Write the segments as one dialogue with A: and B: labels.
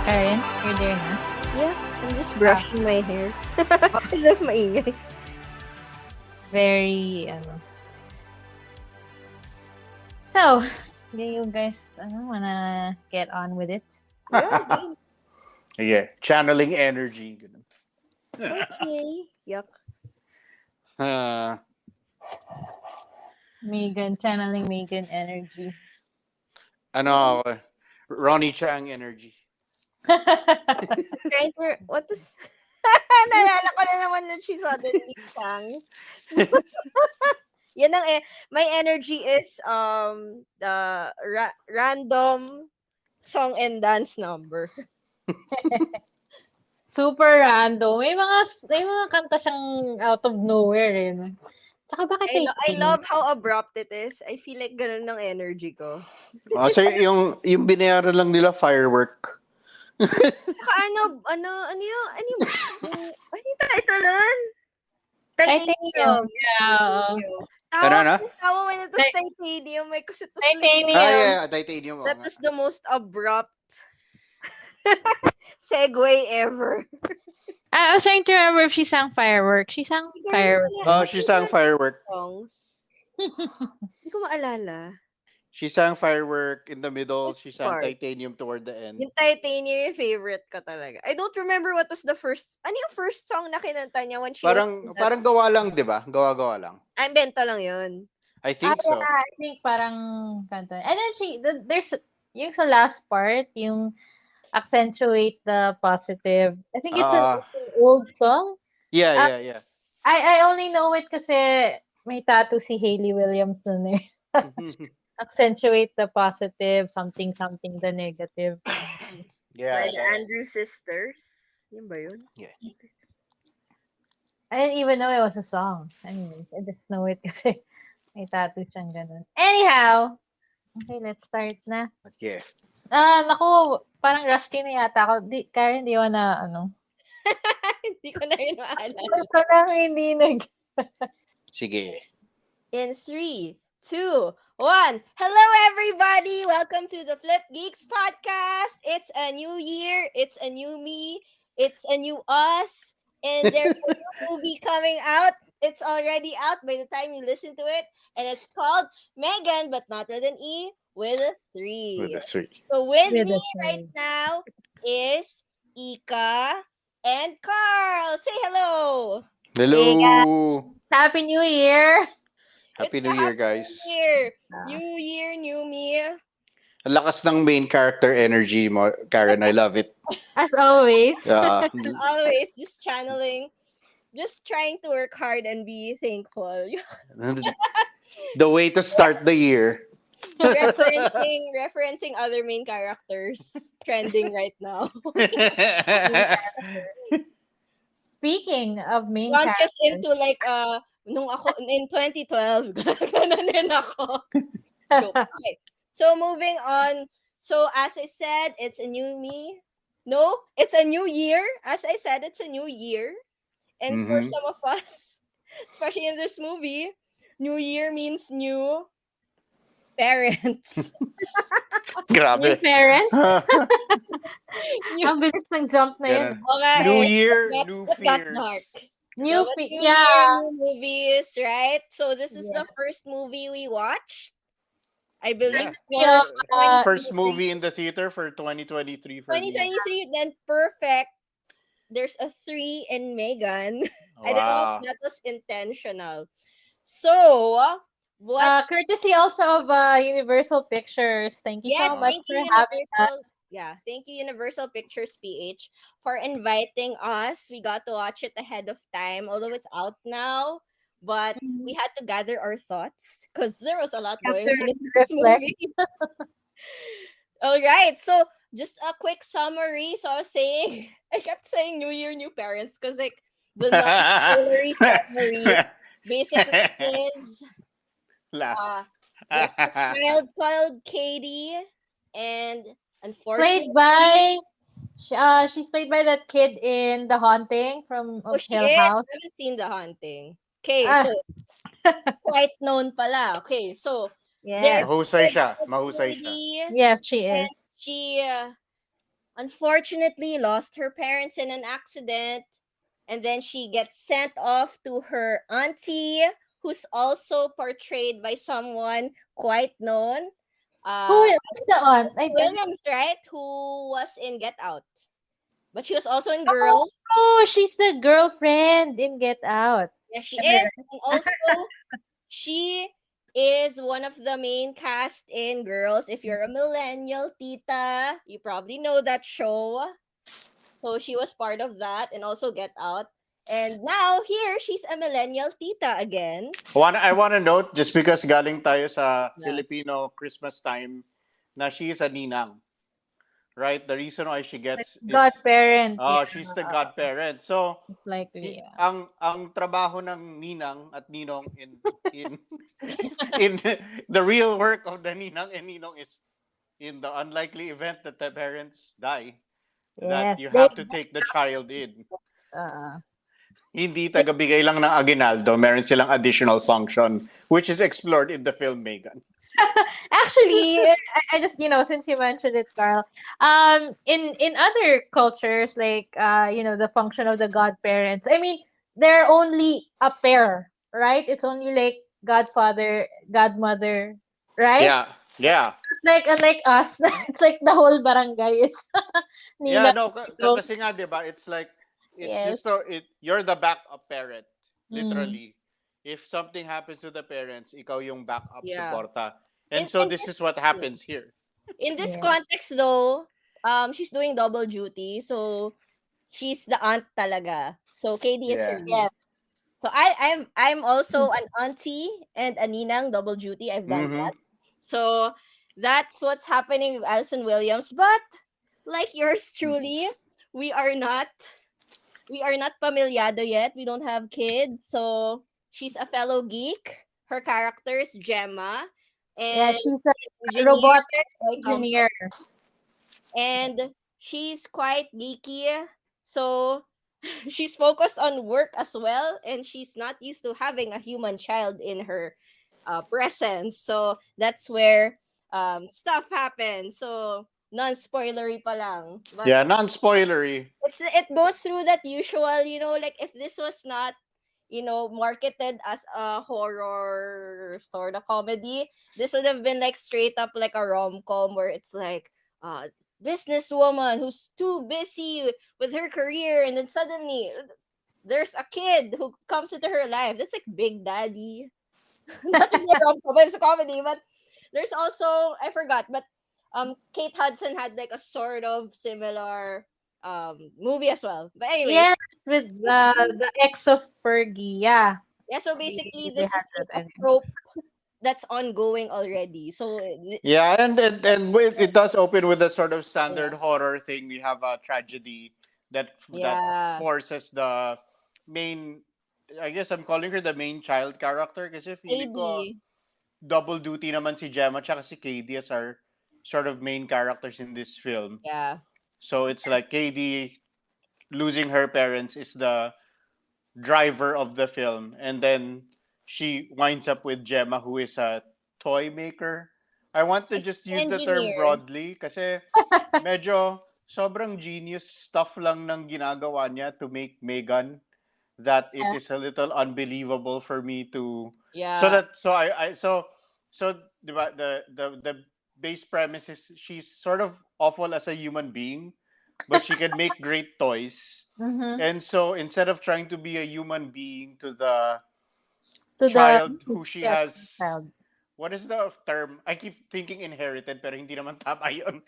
A: Karen, you're there na?
B: Yeah, I'm just brushing my hair. I love maingay.
A: Very, So, do you guys, wanna get on with it?
B: Yeah,
C: Yeah, channeling energy. Ganun.
B: okay. Yuck.
A: Channeling Megan energy.
C: Ano, Ronnie Chang energy.
B: Trying to, what is, nalala ko na naman na she suddenly sang. Yan ang, my energy is, the random song and dance number.
A: Super random. May mga kanta siyang out of nowhere eh. No? Tsaka bakit
B: I love how abrupt it is. I feel like ganun ng energy ko.
C: So yung binayaran lang nila firework.
B: Ano yung title nun? Titanium.
A: Yeah.
C: Ano?
B: Tawa mo na ito sa Titanium. May kusitos
A: Titanium.
C: Titanium.
B: That was the most abrupt segue ever.
A: I was trying to remember if she sang Firework. She sang Firework.
C: Oh, she sang Firework.
B: Songs. Hindi ko maalala.
C: She sang Firework in the middle. She sang
B: Part.
C: Titanium toward the end.
B: Yung Titanium yung favorite ko talaga. I don't remember what was the first, ano yung first song na kinanta niya when she
C: Parang gawa lang, di ba? Gawa lang.
B: Ay, bento lang yun.
C: I think so.
A: I think parang kanta. And then there's yung sa last part, yung accentuate the positive. I think it's an old song.
C: Yeah.
A: I only know it kasi may tattoo si Hayley Williamson eh. Accentuate the positive, something, the negative.
C: Yeah.
B: By the Andrew Sisters. Yun ba yun?
C: Yeah.
A: I didn't even know it was a song. Anyways, I just know it kasi may tattoo siyang ganun. Anyhow, okay, let's start na.
C: Yeah.
A: Naku, parang rusty na yata ako. Karen, di ko na,
B: Hindi ko na yun maalala.
A: Ito lang hindi
C: Sige.
B: In 3, 2, 1. Hello, everybody! Welcome to the FlipGeeks podcast. It's a new year. It's a new me. It's a new us. And there's a new movie coming out. It's already out by the time you listen to it. And it's called M3gan, but not with an E, with a 3.
C: With a 3.
B: So with me right now is Ika and Carl. Say hello.
C: Hello.
A: Hey, Happy New Year.
C: Happy New Year, guys.
B: New year, new me.
C: Ang lakas ng main character energy mo, Karen. I love it.
A: As always.
B: As always, just channeling, just trying to work hard and be thankful.
C: The way to start the year.
B: referencing other main characters trending right now.
A: Speaking of main
B: characters.
A: Just
B: into like nung ako in 2012 ganun din ako. Okay. So moving on. So as I said, it's a new me. No, it's a new year. As I said, it's a new year. And for some of us, especially in this movie, new year means new parents.
C: Grabe.
A: New parents? Ang bilis ng jump na yun.
C: New year, new fears.
A: New
B: movies, right? So this is the first movie we watch. I believe
C: first movie in the theater for 2023.
B: 2023, then perfect. There's a 3 in M3gan. Wow. I don't know if that was intentional. So, what?
A: Courtesy also of Universal Pictures. Thank you so much for having us.
B: Yeah, thank you Universal Pictures PH for inviting us. We got to watch it ahead of time, although it's out now. But we had to gather our thoughts because there was a lot going on in this movie. All right, so just a quick summary. So I kept saying New Year, new parents because like the summary basically is there's a child called Katie, and unfortunately,
A: she's played by that kid in The Haunting from Hill House.
B: I haven't seen The Haunting. Okay, so quite known pala. Okay, so
C: mahusay siya.
A: Yes, she is.
B: And she unfortunately lost her parents in an accident, and then she gets sent off to her auntie, who's also portrayed by someone quite known, uh
A: Who's the aunt? I
B: Williams, right, who was in Get Out, but she was also in Girls.
A: oh, she's the girlfriend in Get Out.
B: Yes, she is.
A: Her.
B: And also, she is one of the main cast in Girls. If you're a millennial, tita, you probably know that show. So she was part of that and also Get Out. And now here she's a millennial tita again.
C: I want to note, just because galing tayo sa
B: Yeah.
C: Filipino Christmas time, na she is a ninang, right? The reason why she
A: Like
C: gets is,
A: godparent, yeah,
C: she's the godparent. So,
A: most likely, yeah.
C: ang trabaho ng ninang at ninong in in the real work of the ninang and ninong is, in the unlikely event that the parents die, that
A: Yes,
C: you
A: they
C: have to take the child in.
A: uh
C: Hindi tagabigay lang ng aginaldo, meron silang additional function, which is explored in the film Megan.
A: actually, I just, since you mentioned it, Carl, in other cultures, like, the function of the godparents. I mean, they're only a pair, right? It's only like godfather, godmother, right?
C: Yeah, yeah.
A: Like unlike us, it's like the whole barangay is
C: Yeah,
A: Nina.
C: no,
A: So,
C: kasi nga, 'di ba? It's like, it's
A: yes.
C: just so you're the backup parent,
A: Mm.
C: literally. If something happens to the parents, ikaw yung backup
B: Yeah.
C: suporta. And
B: In
C: so
B: in
C: this
B: this
C: is what happens here.
B: in this
A: Yeah.
B: context though, she's doing double duty. So she's the aunt talaga. So KD is her
C: Yeah.
A: Yes.
B: niece. So I'm also an auntie and a ninang, double duty. I've done
C: Mhm.
B: that. So that's what's happening with Alison Williams. But like yours truly, we are not we are not pamilyado yet. We don't have kids. So she's a fellow geek. Her character is Gemma.
A: Yeah,
B: And
A: she's
B: she's an
A: a
B: engineer
A: robotic
B: at a company.
A: engineer.
B: And she's quite geeky. So she's focused on work as well. And she's not used to having a human child in her presence. So that's where stuff happens. So non-spoilery pa lang. But
C: Yeah, non-spoilery.
B: it goes through that usual, like if this was not, marketed as a horror sort of comedy, this would have been like straight up like a rom-com where it's like businesswoman who's too busy with her career, and then suddenly there's a kid who comes into her life. That's like Big Daddy. Not really a rom-com, but it's a comedy. But there's also, I forgot, but Kate Hudson had like a sort of similar movie as well. But anyway,
A: Yes, with the ex of Fergie. Yeah,
B: yeah, so
A: they,
B: basically
A: they
B: this
A: had
B: is
A: that
B: like a
A: ending.
B: trope that's ongoing already. So
C: Yeah, it does open with a sort of
B: yeah.
C: standard horror thing. We have a tragedy that
B: Yeah.
C: forces the main. I guess I'm calling her the main child character kasi feeling ko
B: AD.
C: double duty naman si Gemma tsaka si KD as our sort of main characters in this film.
B: Yeah.
C: So it's like KD losing her parents is the driver of the film, and then she winds up with Gemma, who is a toy maker. I want to
B: She's
C: just
B: an
C: use the term
B: engineer.
C: broadly kasi medyo sobrang genius stuff lang ng ginagawa niya to make Megan, that it
A: Yeah.
C: is a little unbelievable for me to, so
B: Yeah.
C: that so I so diba, the base premise is she's sort of awful as a human being, but she can make great toys.
A: Mm-hmm.
C: And so instead of trying to be a human being to the
A: To the
C: child who she
A: yes
C: has,
A: child.
C: what is the term? I keep thinking inherited, pero hindi naman tama yun.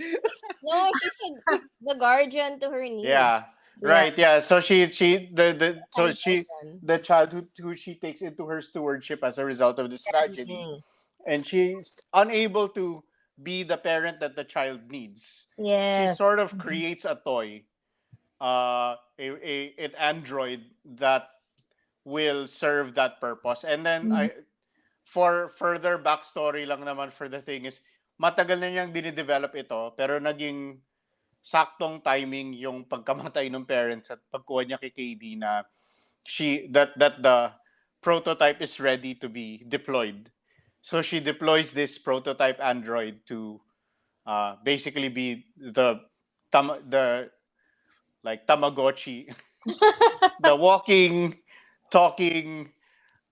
B: No, she said the guardian to her
C: Yeah,
B: niece.
A: Yeah.
C: right. Yeah. So
B: Kind person.
C: the child who she takes into her stewardship as a result of this tragedy,
B: Mm.
C: and she's unable to be the parent that the child needs. She
A: Yes.
C: sort of
A: Mhm.
C: creates a toy, an android that will serve that purpose. And then
A: Mhm.
C: for further backstory lang naman for the thing is, matagal na niyang dinidevelop ito, pero naging saktong timing yung pagkamatay ng parents at pagkuha niya kay KD na that the prototype is ready to be deployed. So she deploys this prototype android to basically be the the like Tamagotchi, the walking, talking,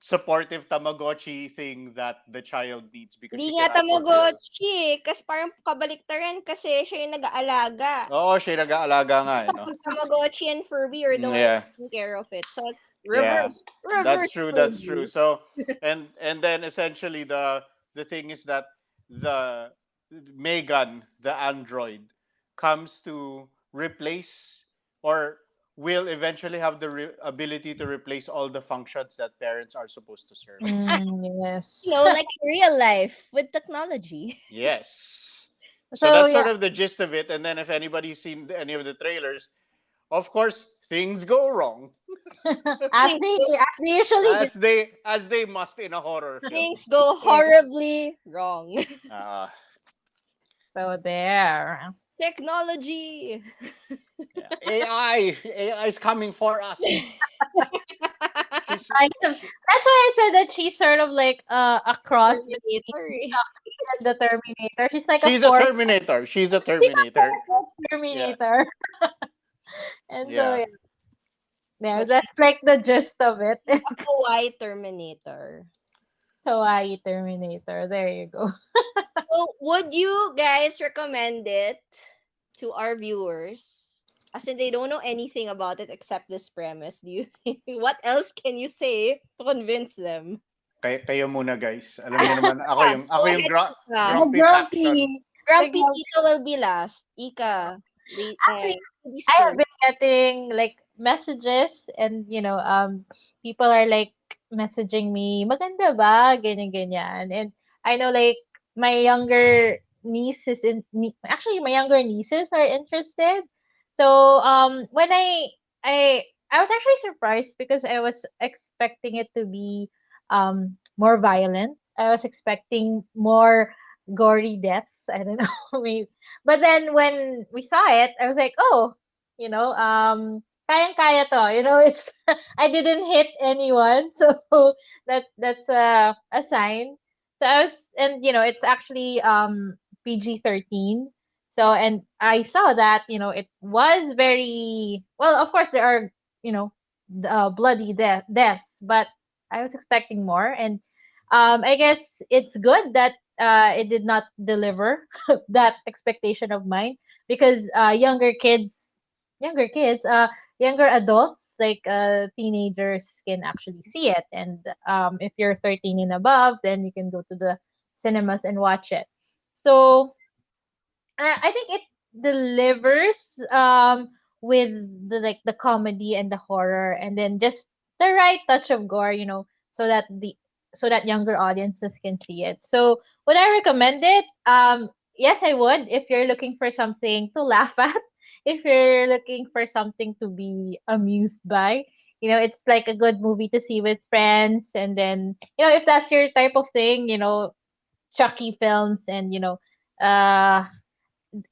C: supportive Tamagotchi thing that the child needs because
B: Hindi
C: she
B: nga
C: cannot fulfill.
B: Tamagotchi kasi parang kabaliktaran kasi siya yung nag-aalaga.
C: Oo, siya nag-aalaga nga
B: Tapos
C: eh, no?
B: kapag Tamagotchi and Furby, you're the one
C: Yeah,
B: taking care of it. So it's
C: yeah.
B: reverse.
C: That's
B: Reverse
C: true, that's true.
B: Furby.
C: So, and then essentially the thing is that the Megan, the android, comes to replace or will eventually have the ability to replace all the functions that parents are supposed to serve.
A: Yes.
B: Like in real life with technology.
C: Yes. So
A: So
C: that's sort
A: yeah,
C: of the gist of it. And then if anybody's seen any of the trailers, of course things go wrong
A: as
B: Things
A: they
B: go,
A: as they usually do.
C: as they must in a horror film.
B: things go
A: Yeah.
B: horribly wrong.
C: Uh,
A: So there.
B: Technology.
C: yeah. AI is coming for us. She's she,
A: That's why I said that she's sort of like a cross between
B: Terminator.
A: Chucky and the Terminator. She's like a
C: she's a
A: fourth.
C: Terminator. She's a
A: She's a
C: Terminator.
A: fourth
C: Yeah.
A: Terminator. And so
C: Yeah.
A: yeah, there.
B: But she's
A: That's like the gist of it.
B: a Hawaii Terminator.
A: Kawaii Terminator. There you go.
B: So, would you guys recommend it to our viewers? As in, they don't know anything about it except this premise. Do you think? What else can you say to convince them?
C: Kayo muna guys. Alam niyo naman
B: Yeah,
C: ako
B: go
C: yung
B: ahead, Ika.
A: The
C: grumpy faction.
A: grumpy. The
B: Grumpy
A: grumpy.
B: Tito will be last. Ika,
A: Actually,
B: ladies
A: I have
B: first.
A: been getting like messages and people are like messaging me, maganda ba? Ganyan, ganyan. And I know like my younger actually my younger nieces are interested. So when I was actually surprised because I was expecting it to be more violent. I was expecting more gory deaths. I don't know. Maybe. But then when we saw it, I was like, oh, kayang-kaya to. It's I didn't hit anyone, so that's a sign. So I was, and it's actually PG-13. So and I saw that it was very well. Of course, there are bloody deaths, but I was expecting more, and I guess it's good that it did not deliver that expectation of mine because younger adults like teenagers can actually see it, and if you're 13 and above, then you can go to the cinemas and watch it. So I think it delivers with the comedy and the horror and then just the right touch of gore, so that the so that younger audiences can see it. So would I recommend it? Yes, I would if you're looking for something to laugh at, if you're looking for something to be amused by. It's like a good movie to see with friends, and then if that's your type of thing, Chucky films and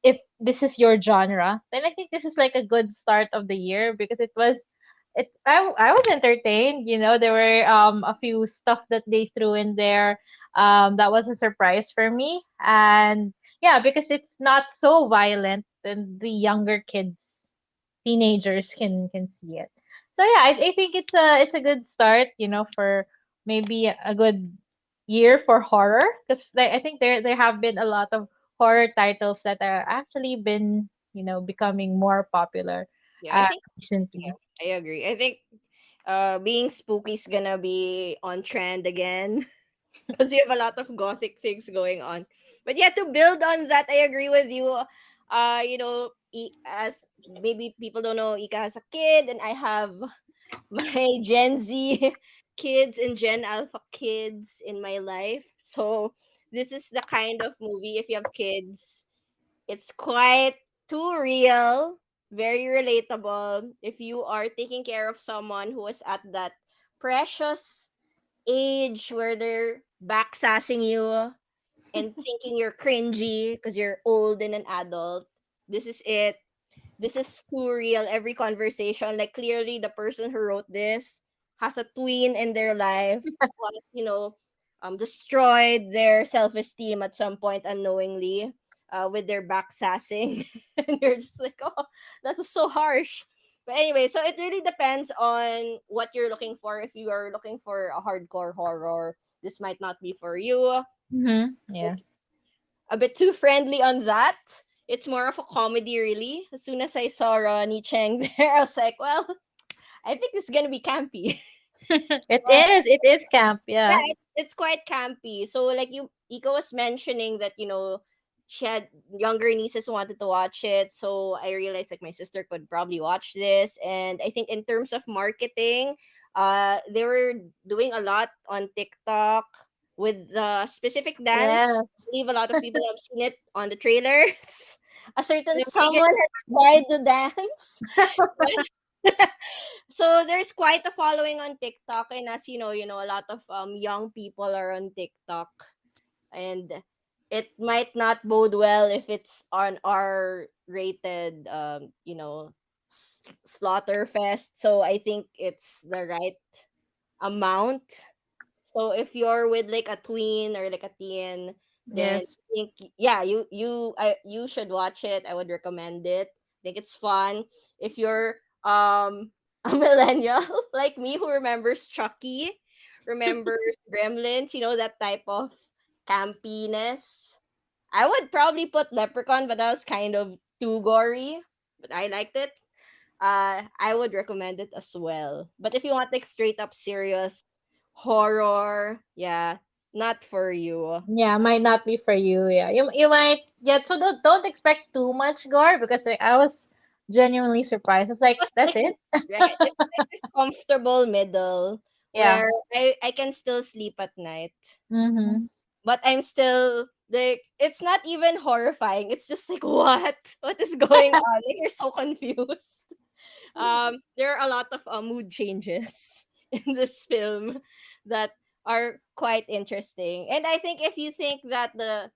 A: if this is your genre, then I think this is like a good start of the year because I was entertained. There were a few stuff that they threw in there that was a surprise for me. And yeah, because it's not so violent, then the younger kids, teenagers can see it. So yeah, I think it's a good start, for maybe a good year for horror because I think there have been a lot of horror titles that are actually been becoming more popular
B: Yeah, I think
A: recently.
B: I agree. I think being spooky is gonna be on trend again. Because you have a lot of gothic things going on. But yeah, to build on that, I agree with you. As maybe people don't know, Ika has a kid, and I have my Gen Z kids and Gen Alpha kids in my life. So this is the kind of movie, if you have kids, it's quite too real, very relatable. If you are taking care of someone who is at that precious age where they're backsassing you and thinking you're cringy because you're old and an adult. This is it. This is too real. Every conversation, like clearly the person who wrote this has a tween in their life who has, destroyed their self-esteem at some point unknowingly. with their back sassing, and you're just like, oh, that was so harsh. But anyway, so it really depends on what you're looking for. If you are looking for a hardcore horror, this might not be for you.
A: Mm-hmm. Yeah.
B: It's a bit too friendly on that. It's more of a comedy, really. As soon as I saw Ronnie Chang there, I was like, well, I think this is gonna be campy.
A: It is. It is camp.
B: Yeah,
A: Yeah.
B: it's quite campy. So like Ika was mentioning that she had younger nieces who wanted to watch it. So I realized like my sister could probably watch this, and I think in terms of marketing, they were doing a lot on TikTok with the specific dance. I
A: Yes.
B: believe a lot of people have seen it on the trailers. A certain
A: They make it.
B: someone has tried the dance. So there's quite a following on TikTok, and as a lot of young people are on TikTok, and it might not bode well if it's on our rated slaughter fest. So I think it's the right amount. So if you're with like a tween or like a teen, then
A: Yes.
B: I think yeah, you should watch it. I would recommend it. I think it's fun. If you're a millennial like me who remembers Chucky, remembers Gremlins, that type of campiness. I would probably put Leprechaun, but that was kind of too gory. But I liked it. I would recommend it as well. But if you want like straight up serious horror, yeah, not for you.
A: Yeah, might not be for you. Yeah, you might. Yeah, so don't expect too much gore because like, I was genuinely surprised. It's like
B: It's
A: that's
B: like
A: it.
B: this, right? It's like this comfortable middle
A: Yeah.
B: where I can still sleep at night,
A: Mm-hmm.
B: but I'm still like it's not even horrifying. It's just like what is going on? Like you're so confused. There are a lot of mood changes in this film that are quite interesting. And I think if you think that the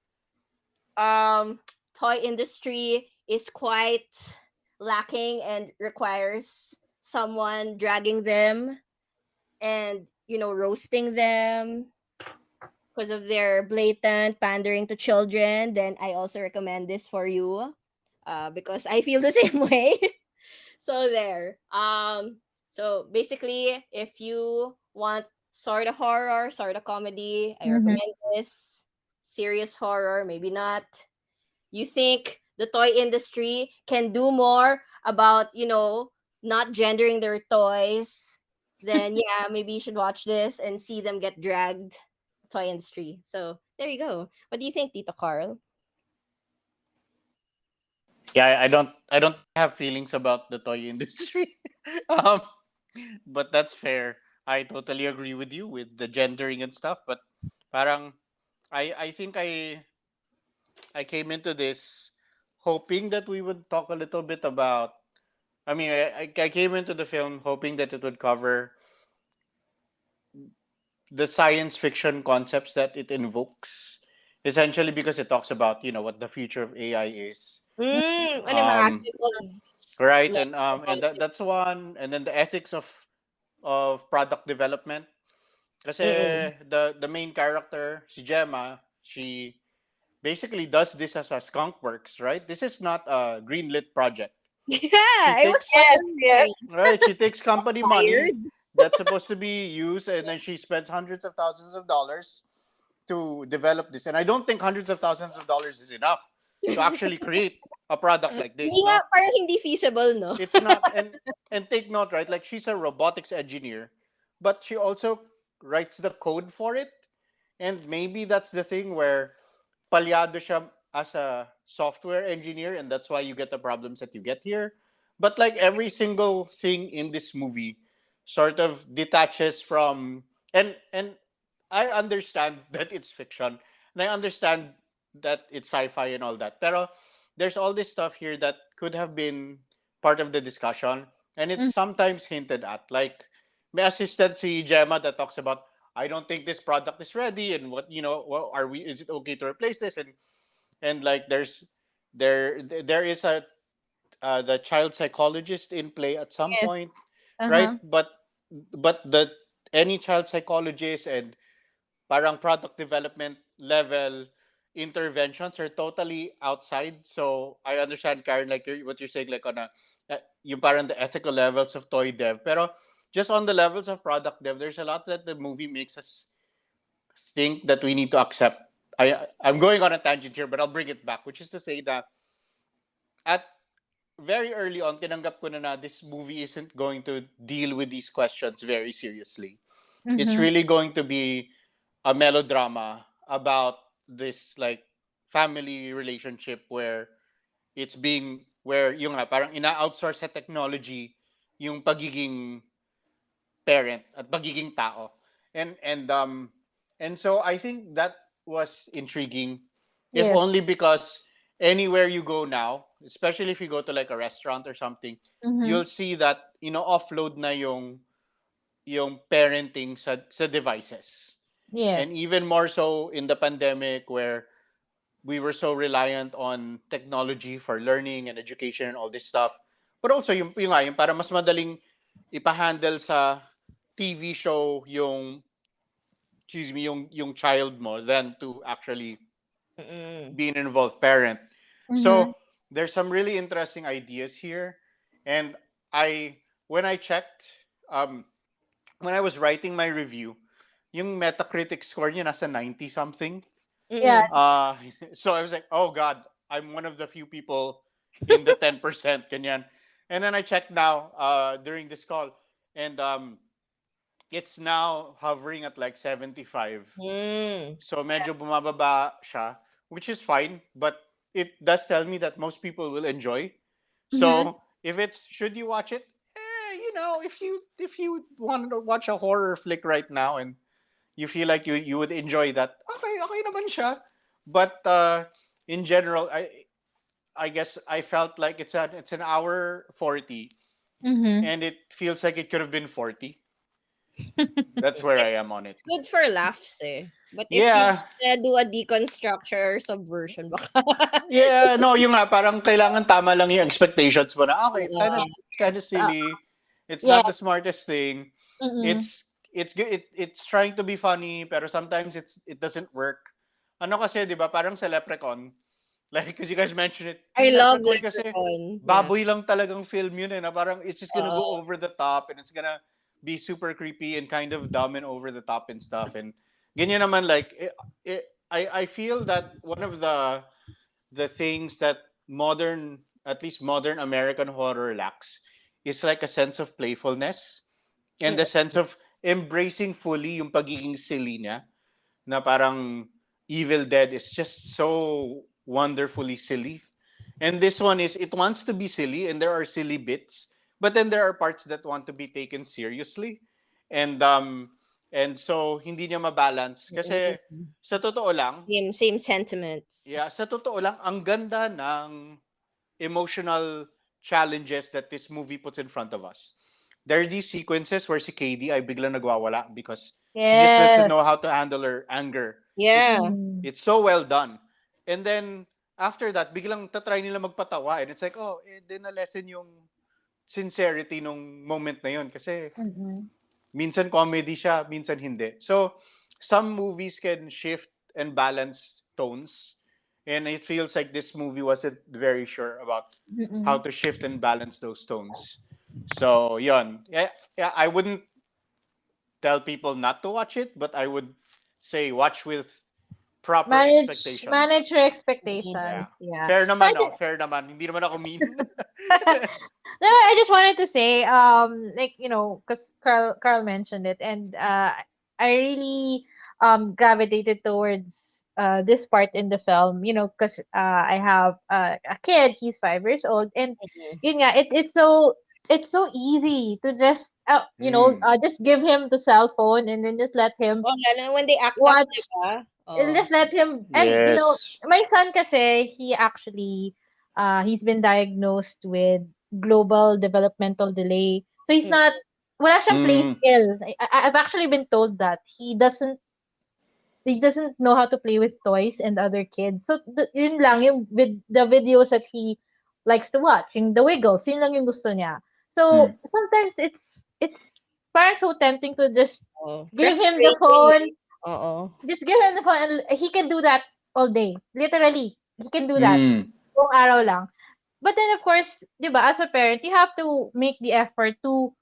B: toy industry is quite lacking and requires someone dragging them and roasting them because of their blatant pandering to children, then I also recommend this for you because I feel the same way. So there. So basically, if you want sort of horror, sort of comedy, I
A: Mm-hmm.
B: recommend this. Serious horror, maybe not. You think the toy industry can do more about, not gendering their toys, then yeah, maybe you should watch this and see them get dragged toy industry. So there you go. What do you think, Tito Carl?
C: Yeah, I don't have feelings about the toy industry. um, but that's fair. I totally agree with you with the gendering and stuff. But parang I think I came into this hoping that we would talk a little bit about. I mean, I came into the film hoping that it would cover the science fiction concepts that it invokes, essentially because it talks about what the future of AI is.
B: Ano yung mga
C: Um,
B: symbols
C: right,
B: left
C: and
B: about it?
C: that's one, and then the ethics of product development. Kasi
B: Mm-mm.
C: the main character, si Gemma, she basically does this as a skunk works, right? This is not a greenlit project.
B: Yeah,
C: She
B: I was
C: takes
A: Yes.
B: wondering.
A: Yes.
C: right, she takes company money
B: Fired?
C: that's supposed to be used, and then she spends hundreds of thousands of dollars to develop this. And I don't think hundreds of thousands of dollars is enough to actually create a product like
B: Hindi
C: this,
B: nga,
C: no?
B: parang hindi feasible, no?
C: It's not. And take note, right? Like she's a robotics engineer, but she also writes the code for it. And maybe that's the thing where palyado siya as a software engineer, and that's why you get the problems that you get here. But like every single thing in this movie sort of detaches from, and I understand that it's fiction, and I understand that it's sci-fi and all that. Pero there's all this stuff here that could have been part of the discussion, and it's
A: Mm.
C: sometimes hinted at. Like may assistant si Gemma that talks about, I don't think this product is ready, and what are we? Is it okay to replace this? And like there is a the child psychologist in play at some
A: Yes.
C: point, right?
A: Uh-huh.
C: But the any child psychologist and parang product development level interventions are totally outside. So I understand, Karen, like what you're saying, like on a yung parang the ethical levels of toy dev. Pero just on the levels of product dev, there's a lot that the movie makes us think that we need to accept. I'm going on a tangent here, but I'll bring it back, which is to say that at very early on, tinanggap ko na this movie isn't going to deal with these questions very seriously. It's
A: Mm-hmm.
C: really going to be a melodrama about this like family relationship where yung nga, parang ina-outsource sa technology yung pagiging parent at pagiging tao. And so I think that was intriguing, if
A: Yes.
C: only because anywhere you go now, especially if you go to like a restaurant or something,
A: Mm-hmm.
C: you'll see that offload na yung parenting sa devices. And
A: Yes.
C: even more so in the pandemic where we were so reliant on technology for learning and education and all this stuff. But also yung para mas madaling ipa-handle sa TV show yung child mo than to actually
B: Mm-mm.
C: be an involved parent.
A: Mm-hmm.
C: So there's some really interesting ideas here. And I when I checked, um, when I was writing my review, yung Metacritic score niya nasa 90 something.
A: Yeah.
B: Mm-mm.
C: Uh, so I was like, oh God, I'm one of the few people in the 10%, ganyan. And then I checked now during this call, and it's now hovering at like 75.
B: Mm.
C: So medyo bumababa siya, which is fine, but it does tell me that most people will enjoy.
A: Mm-hmm.
C: So if it's should you watch it? If you want to watch a horror flick right now and you feel like you would enjoy that, okay naman siya. But in general, I guess I felt like it's an hour 40
A: Mm-hmm.
C: and it feels like it could have been 40. That's where I am on it.
B: It's good for laughs eh. But if you
C: Yeah.
B: do a deconstruction or subversion, baka
C: Yeah,
B: it's just
C: no, yung nga parang kailangan tama lang yung expectations mo na okay, it's kind of kind of
A: Yes.
C: silly. It's
A: Yeah.
C: not the smartest thing.
A: Mm-mm.
C: It's good. It's trying to be funny, pero sometimes it doesn't work. Ano kasi, 'di ba? Parang sa Leprechaun, like because you guys mentioned it,
B: I
C: yung
B: love
C: Leprechaun kasi
B: Leprechaun. Yeah.
C: baboy lang talagang film yun eh, na parang it's just gonna go
B: Oo.
C: over the top and it's gonna be super creepy and kind of dumb and over the top and stuff and ganyan naman like I feel that one of the things that at least modern American horror lacks is like a sense of playfulness and the
B: Mm.
C: sense of embracing fully yung pagiging silly niya na parang Evil Dead is just so wonderfully silly. And this one is it wants to be silly and there are silly bits, but then there are parts that want to be taken seriously. And so hindi niya mabalance kasi
B: Mm.
C: sa totoo lang,
B: Same sentiments.
C: yeah, sa totoo lang ang ganda ng emotional challenges that this movie puts in front of us. There are these sequences where si KD ay biglang nagwawala because she just doesn't know how
A: Yes.
C: to handle her anger.
B: Yeah.
A: Mm-hmm.
C: It's so well done. And then after that, biglang tatry nila magpatawa and it's like, oh, din na lesson yung sincerity nung moment na yun kasi
A: Mm-mm.
C: minsan comedy siya, minsan hindi. So some movies can shift and balance tones and it feels like this movie wasn't very sure about how
A: Mm-mm.
C: to shift and balance those tones. So, yon. Yeah, I wouldn't tell people not to watch it, but I would say watch with proper
A: Manage
C: expectations.
A: your
B: Mm.
A: expectations.
C: Yeah.
A: Yeah.
C: Fair
A: I
C: naman, no?
A: just,
C: Fair naman. Hindi naman ako mean.
A: no, I just wanted to say, like, because Carl mentioned it, and I really gravitated towards this part in the film, because I have a kid. He's 5 years old, and
B: Mm.
A: yun nga, it's so easy to just
C: Mm.
A: just give him the cell phone and then just let him
B: Oh, lalo when they act up,
A: watch.
B: diba?
A: And
B: Oh.
A: just let him, and
C: Yes.
A: my son kasi, he actually he's been diagnosed with global developmental delay. So he's
B: Mm.
A: not, wala siyang play
C: Mm.
A: skill. I've actually been told that he doesn't know how to play with toys and other kids. So yun lang yung the videos that he likes to watch, yung the Wiggles, yun lang yung gusto niya.
C: Mm.
A: So sometimes it's parang so tempting to just
B: Oh.
A: give him the
B: Frustrating.
A: phone,
B: Eh. Oo.
A: just give him the phone, and he can do that all day. Literally, he can do that.
C: Mm.
A: Buong araw lang. But then of course, 'di ba, as a parent, you have to make the effort to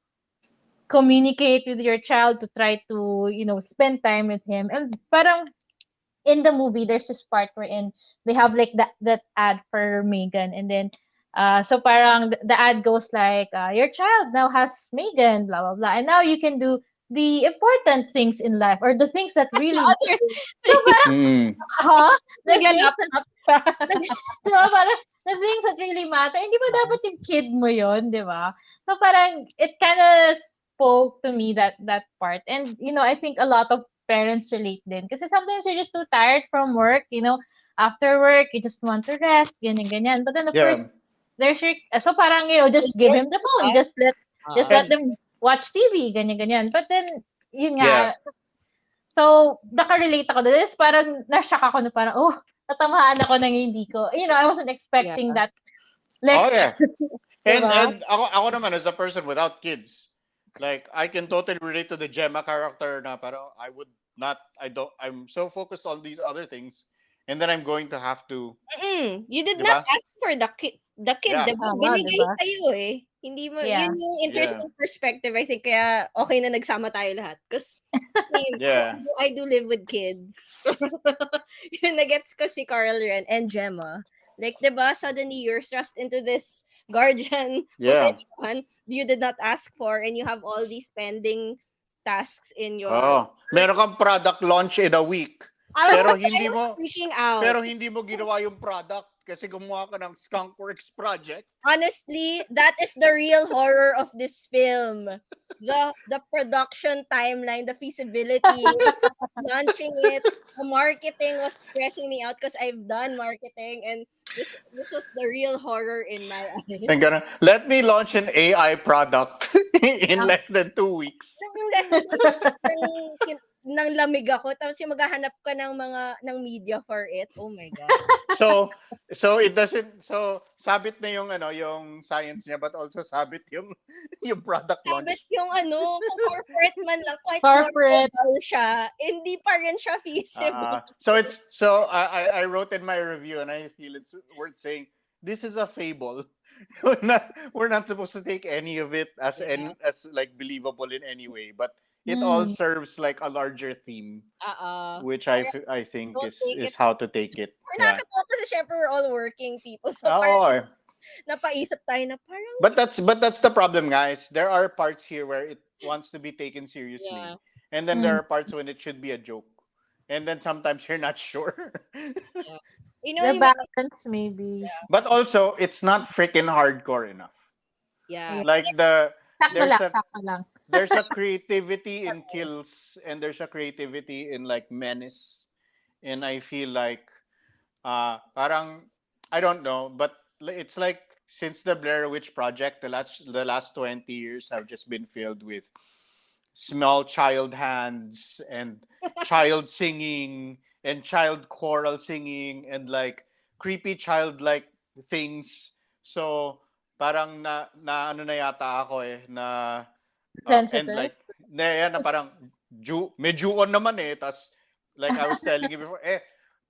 A: communicate with your child, to try to, spend time with him. And parang in the movie there's this part wherein they have like that ad for Megan, and then so parang the ad goes like, your child now has Megan, blah blah blah, and now you can do the important things in life, or the things that
B: The
A: really
B: other
A: matter. So parang,
C: Mm.
A: huh? The things that
B: nagla-laptop.
A: di ba, parang the things that really matter, hindi ba dapat yung kid mo yon, di ba? So parang it kind of spoke to me, that part. And I think a lot of parents relate din. Kasi sometimes you're just too tired from work, after work, you just want to rest, ganyan, ganyan. But then, of
C: Yeah.
A: course, there's your, so parang, just give him the phone, just let
B: Oo.
C: And
A: them watch TV, ganyan, ganyan. But then, yun
C: yeah.
A: nga, so, nakarelate ako doon. Is parang, na-shock ako na parang, oh, tatamaan ako ng hindi ko. I wasn't
B: Yeah.
A: expecting that
C: Oh
A: lecture,
C: yeah.
A: diba?
C: And ako naman as a person without kids, like I can totally relate to the Gemma character na parang I would not I'm so focused on these other things, and then I'm going to have to,
B: You did
C: 'di
B: not
C: ba?
B: ask for the kid,
C: Yeah.
B: 'di ba?
A: Tama,
B: Binigay
A: diba?
B: sa'yo eh. Hindi mo, yun
A: Yeah.
B: yung
C: Yeah.
B: interesting perspective, I think, kaya okay na nagsama tayo lahat. Because, same,
C: Yeah.
B: I do live with kids. Yun, nagets ko si Carl Ren and Gemma. Like, 'di ba, suddenly you're thrust into this guardian
C: Yeah.
B: position you did not ask for, and you have all these pending tasks in your
C: Oh,
B: work.
C: meron kang product launch in a week.
B: I
C: Pero
B: was freaking out.
C: hindi mo ginawa yung product kasi gumawa ka ng Skunkworks project.
B: Honestly, that is the real horror of this film. The production timeline, the feasibility, launching it, the marketing was stressing me out because I've done marketing, and this was the real horror in my
C: And
B: eyes.
C: gonna, let me launch an AI product in less than 2 weeks.
B: Yung less than 2 weeks nang lamig ako, tapos yung maghahanap ka ng media for it. Oh my God.
C: So it doesn't, so sabit na yung yung science niya, but also sabit yung yung product
B: Habit
C: launch.
B: yung kung corporate man lang, kahit
A: Corporate.
B: marketable siya, hindi pa rin siya feasible.
C: I wrote in my review, and I feel it's worth saying, this is a fable. We're not supposed to take any of it as
B: Yeah.
C: as like believable in any way, but it all
A: Mm.
C: serves like a larger theme, which
B: Kaya
C: I think
B: don't take
C: is
B: it.
C: how to take it.
B: We're
C: Yeah.
B: nakakatawa kasi syempre we're all working people. So parang
C: Oh,
B: napaisip tayo na parang,
C: but that's the problem, guys. There are parts here where it wants to be taken
B: yeah.
C: seriously, and then there
A: Mm.
C: are parts when it should be a joke, and then sometimes you're not sure.
B: Yeah. You know,
A: The
B: you mentioned,
A: balance, maybe.
C: But also, it's not freaking hardcore enough.
B: yeah.
A: Yeah.
C: Like
A: Sakto
C: there's
A: lang,
C: a
A: sakto lang.
C: there's a creativity in kills, and there's a creativity in like menace, and I feel like parang I don't know, but it's like since the Blair Witch Project, the last 20 years have just been filled with small child hands and child singing and child choral singing and like creepy childlike things. So parang na ano na yata ako na and
A: Sensitive.
C: like yan na parang medyo on naman tas like I was telling you before,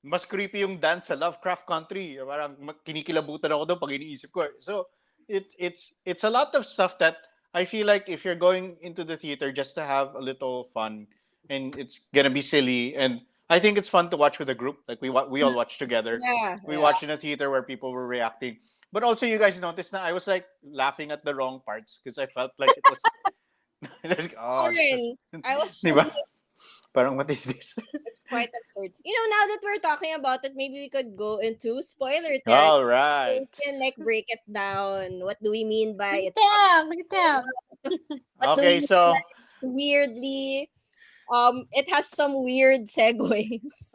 C: mas creepy yung dance sa Lovecraft Country. Parang kinikilabutan ako doon pag iniisip ko. So it's a lot of stuff that I feel like if you're going into the theater just to have a little fun, and it's gonna be silly, and I think it's fun to watch with a group. Like we all watch together.
B: Yeah,
C: We
B: yeah.
C: watched in a theater where people were reacting. But also, you guys noticed that I was like laughing at the wrong parts because I felt like it was like, oh, this is,
B: Rin, I was,
C: di ba? Parang what is this?
B: it's quite absurd. Now that we're talking about it, maybe we could go into spoiler territory.
C: All
B: So
C: right.
B: we can like break it down. What do we mean by it's
A: Bitam, bitam.
B: what do we
C: Okay,
B: mean
C: so
B: by it's weirdly it has some weird segues.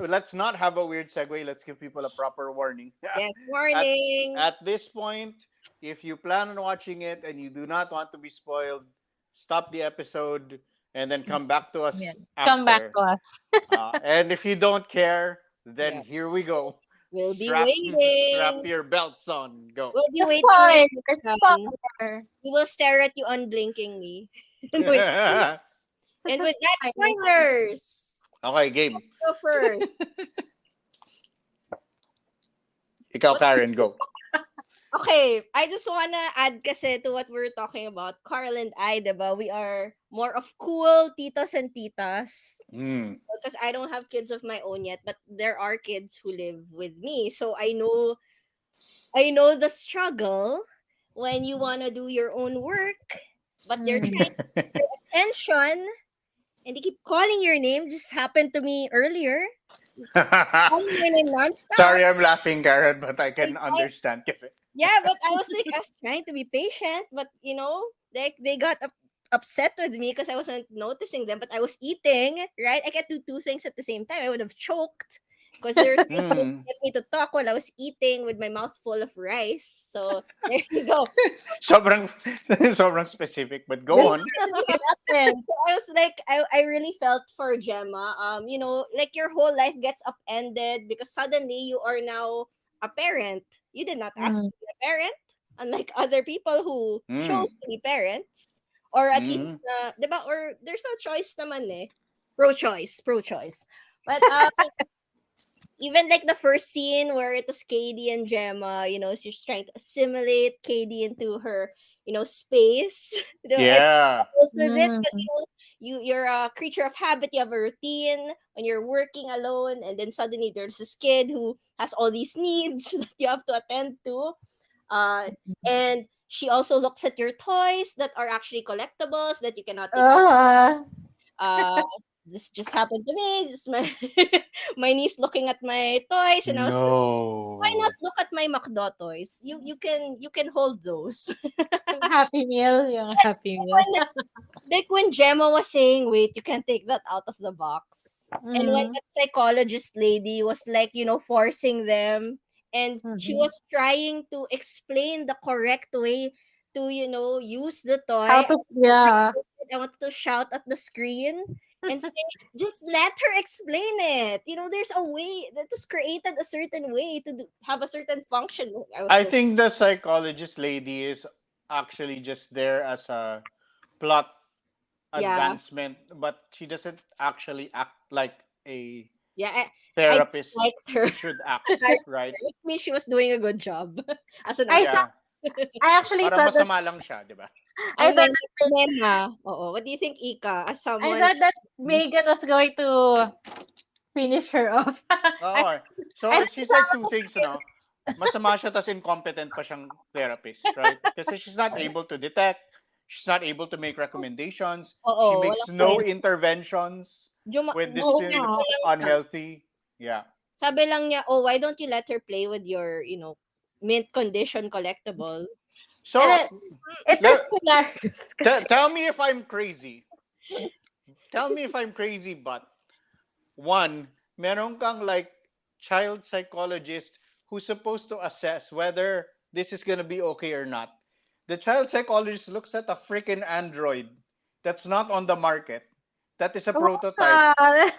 C: let's not have a weird segue. Let's give people a proper warning.
B: Yes,
C: at
B: warning.
C: at this point, if you plan on watching it and you do not want to be spoiled, stop the episode and then come back to us
A: Yeah. Come back
C: after.
A: to us.
C: And if you don't care, then
B: Yeah.
C: here we go.
B: We'll be
C: Strap
B: waiting.
C: your belts on. Go.
B: We'll be
A: The
B: waiting like
A: spoiler,
B: um,
A: spoiler.
B: we will stare at you unblinkingly. And with that, spoilers.
C: Okay, game.
B: Go first.
C: Ikaw,
B: What?
C: Karen, go.
B: Okay, I just wanna add kasi to what we're talking about. Carl and I, diba? We are more of cool titos and titas.
C: Hmm.
B: Because I don't have kids of my own yet, but there are kids who live with me. So I know the struggle when you wanna do your own work, but they're
A: Mm.
B: trying to get your attention and they keep calling your name. Just happened to me earlier. Calling my name nonstop.
C: Sorry, I'm laughing, Karen, but I
B: And
C: can understand. Kasi.
B: yeah, but I was like, I was trying to be patient, but they got upset with me because I wasn't noticing them. But I was eating, right? I can't do two things at the same time. I would have choked because they're trying to
C: Hmm.
B: get me to talk while I was eating with my mouth full of rice. So there you go.
C: Sobrang, sobrang specific, but go
B: This
C: on.
B: this happened. So I was like, I really felt for Gemma. Like your whole life gets upended because suddenly you are now a parent. You did not ask
A: Mm.
B: to be a parent, unlike other people who
C: Hmm.
B: chose to be parents, or at least,
C: Hmm.
B: diba? Or there's no choice naman eh. Pro choice. But even like the first scene where it was Katie and Gemma, she's trying to assimilate Katie into her, space. It
C: Yeah.
B: struggles with it because
A: Mm.
B: you're a creature of habit. You have a routine when you're working alone, and then suddenly there's this kid who has all these needs that you have to attend to. And she also looks at your toys that are actually collectibles that you cannot take out.
A: Ah.
B: uh this just happened to me. Just my my niece looking at my toys, and I was like, why not
C: No.
B: look at my McDo toys? You can hold those.
A: Yung Happy Meal, yung Happy Meal.
B: when like when Gemma was saying, wait, you can't take that out of the box. And when
A: Mm.
B: that psychologist lady was like, forcing them, and she
A: Mhm.
B: was trying to explain the correct way to, use the
A: How
B: toy.
A: to, yeah.
B: I wanted to shout at the screen and say, just let her explain it. There's a way that was created a certain way to have a certain function. I was
C: I
B: so,
C: think the psychologist lady is actually just there as a plot
B: yeah,
C: advancement, but she doesn't actually act like a
B: yeah. I just
C: therapist
B: liked her.
C: should act, right?
B: It means she was doing a good job as an
A: I
B: actor.
A: thought
C: Yeah.
A: I actually
C: Para
A: thought that
C: masama lang siya, di ba?
B: Ang
A: I thought that
B: mema. Oo. What do you think, Ika, as
A: I
B: someone?
A: thought that Megan was going to finish her off. I
C: Oo.
A: I
C: So,
A: thought
C: she's like
A: that
C: two
A: was
C: things, masama siya, tas incompetent pa siyang therapist, right? Kasi she's not able to detect, she's not able to make recommendations,
B: Oo,
C: she makes
B: walang
C: no
B: kwenta.
C: interventions when this kid
B: Judgmental
A: Oo.
C: is
B: lang siya.
C: unhealthy. Yeah.
B: Sabi lang niya, "Oh, why don't you let her play with your, mint condition collectible?"
A: And
C: So,
A: then it is
C: le-
A: hilarious kasi.
C: tell me if I'm crazy. Tell me if I'm crazy, but one, meron kang like child psychologist who's supposed to assess whether this is gonna be okay or not. The child psychologist looks at a freaking android that's not on the market, that is a prototype,
A: Wow.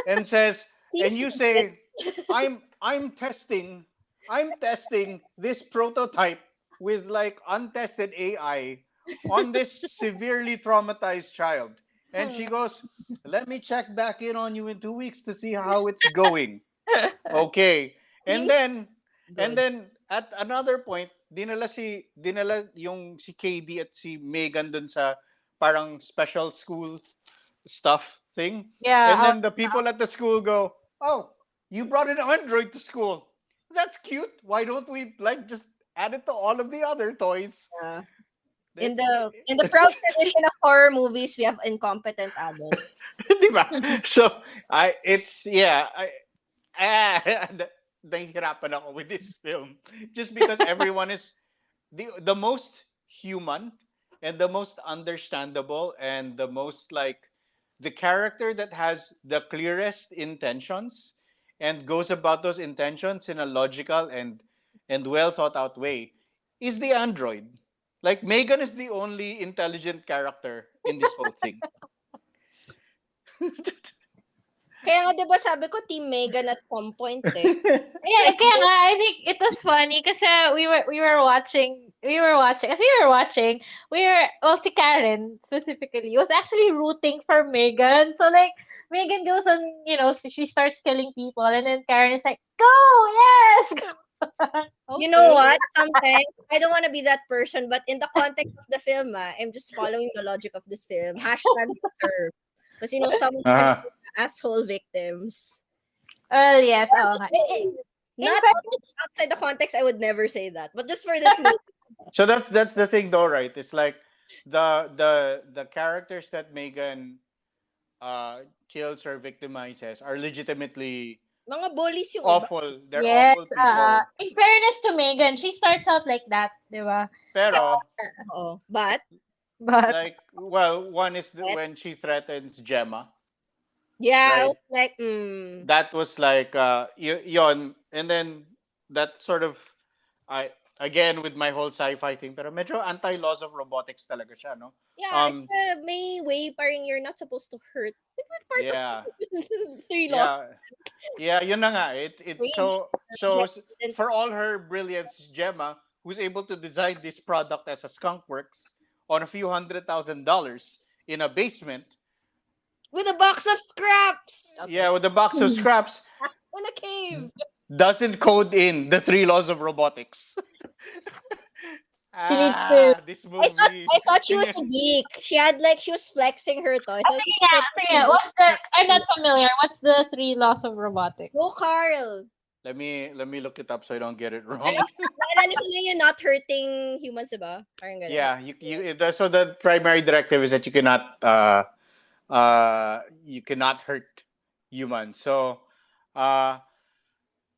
C: and says, and
B: Seems
C: you
B: legit.
C: say, I'm testing, I'm testing this prototype with like untested AI on this severely traumatized child. And she goes, let me check back in on you in 2 weeks to see how it's going. Okay. And
B: Seems
C: then and
B: good.
C: then at another point, dinala yung si KD at si Megan dun sa parang special school stuff thing.
A: Yeah,
C: And
A: out
C: then the people at the school go, "Oh, you brought an Android to school. That's cute. Why don't we like just add it to all of the other toys?"
B: Yeah. In
C: It's
B: the proud tradition of horror movies, we have incompetent adults.
C: Di ba? So, it's, yeah, nahihirapan ako with this film just because everyone is the most human and the most understandable and the most like the character that has the clearest intentions and goes about those intentions in a logical and well thought out way is the android. Like Megan is the only intelligent character in this whole thing.
B: Kaya nga 'di ba sabi ko Team Megan at some point eh.
A: Yeah,
B: Like
A: kaya nga, I think it was funny kasi we were well, si Karen specifically was actually rooting for Megan. So like Megan goes on, she starts killing people, and then Karen is like, "Go, yes, go."
B: you know
A: Okay.
B: what? Sometimes I don't want to be that person, but in the context of the film, I'm just following the logic of this film. Hashtag deserve. Because some can
C: uh,
B: be asshole victims.
A: Yes,
B: Well,
A: oo
B: just
A: nga.
B: saying.
A: In
B: Not
A: fairness,
B: outside the context, I would never say that. But just for this movie,
C: so that's the thing though, right? It's like the characters that Megan uh kills or victimizes are legitimately
B: mga bullies yung iba.
C: awful. They're
A: yes,
C: awful people.
A: in fairness to Megan, she starts out like that, di ba?
C: Pero
B: Oo. But,
A: But
C: like, well, one is
B: but,
C: when she threatens Gemma,
B: yeah, I
C: right?
B: was like,
C: That was like yon, and then that sort of I again with my whole sci-fi thing, pero medyo anti-laws of robotics talaga siya, no?
B: yeah, it's
C: Um,
B: may way parang you're not supposed to hurt. It's part of
C: yeah,
B: three laws.
C: yeah, yeah. Yun na nga.
B: Range.
C: So
B: Didn't,
C: for all her brilliance, Gemma, who's able to design this product as a skunk works on a few $100,000 in a basement,
B: with a box of scraps. Okay.
C: yeah, with a box of scraps,
B: In a cave.
C: doesn't code in the three laws of robotics.
A: she needs to.
C: This
B: I thought
C: movie.
B: I thought she was a geek. She was flexing her toys. I was
A: Sige nga,
B: like,
A: sige. What's the? I'm not familiar. What's the three laws of robotics?
B: go Carl.
C: Let me look it up so I don't get it
B: Alam,
C: wrong.
B: naalala ko lang yung not hurting humans, diba? Parang ganun.
C: Yeah, so the primary directive is that you cannot hurt humans. So, uh,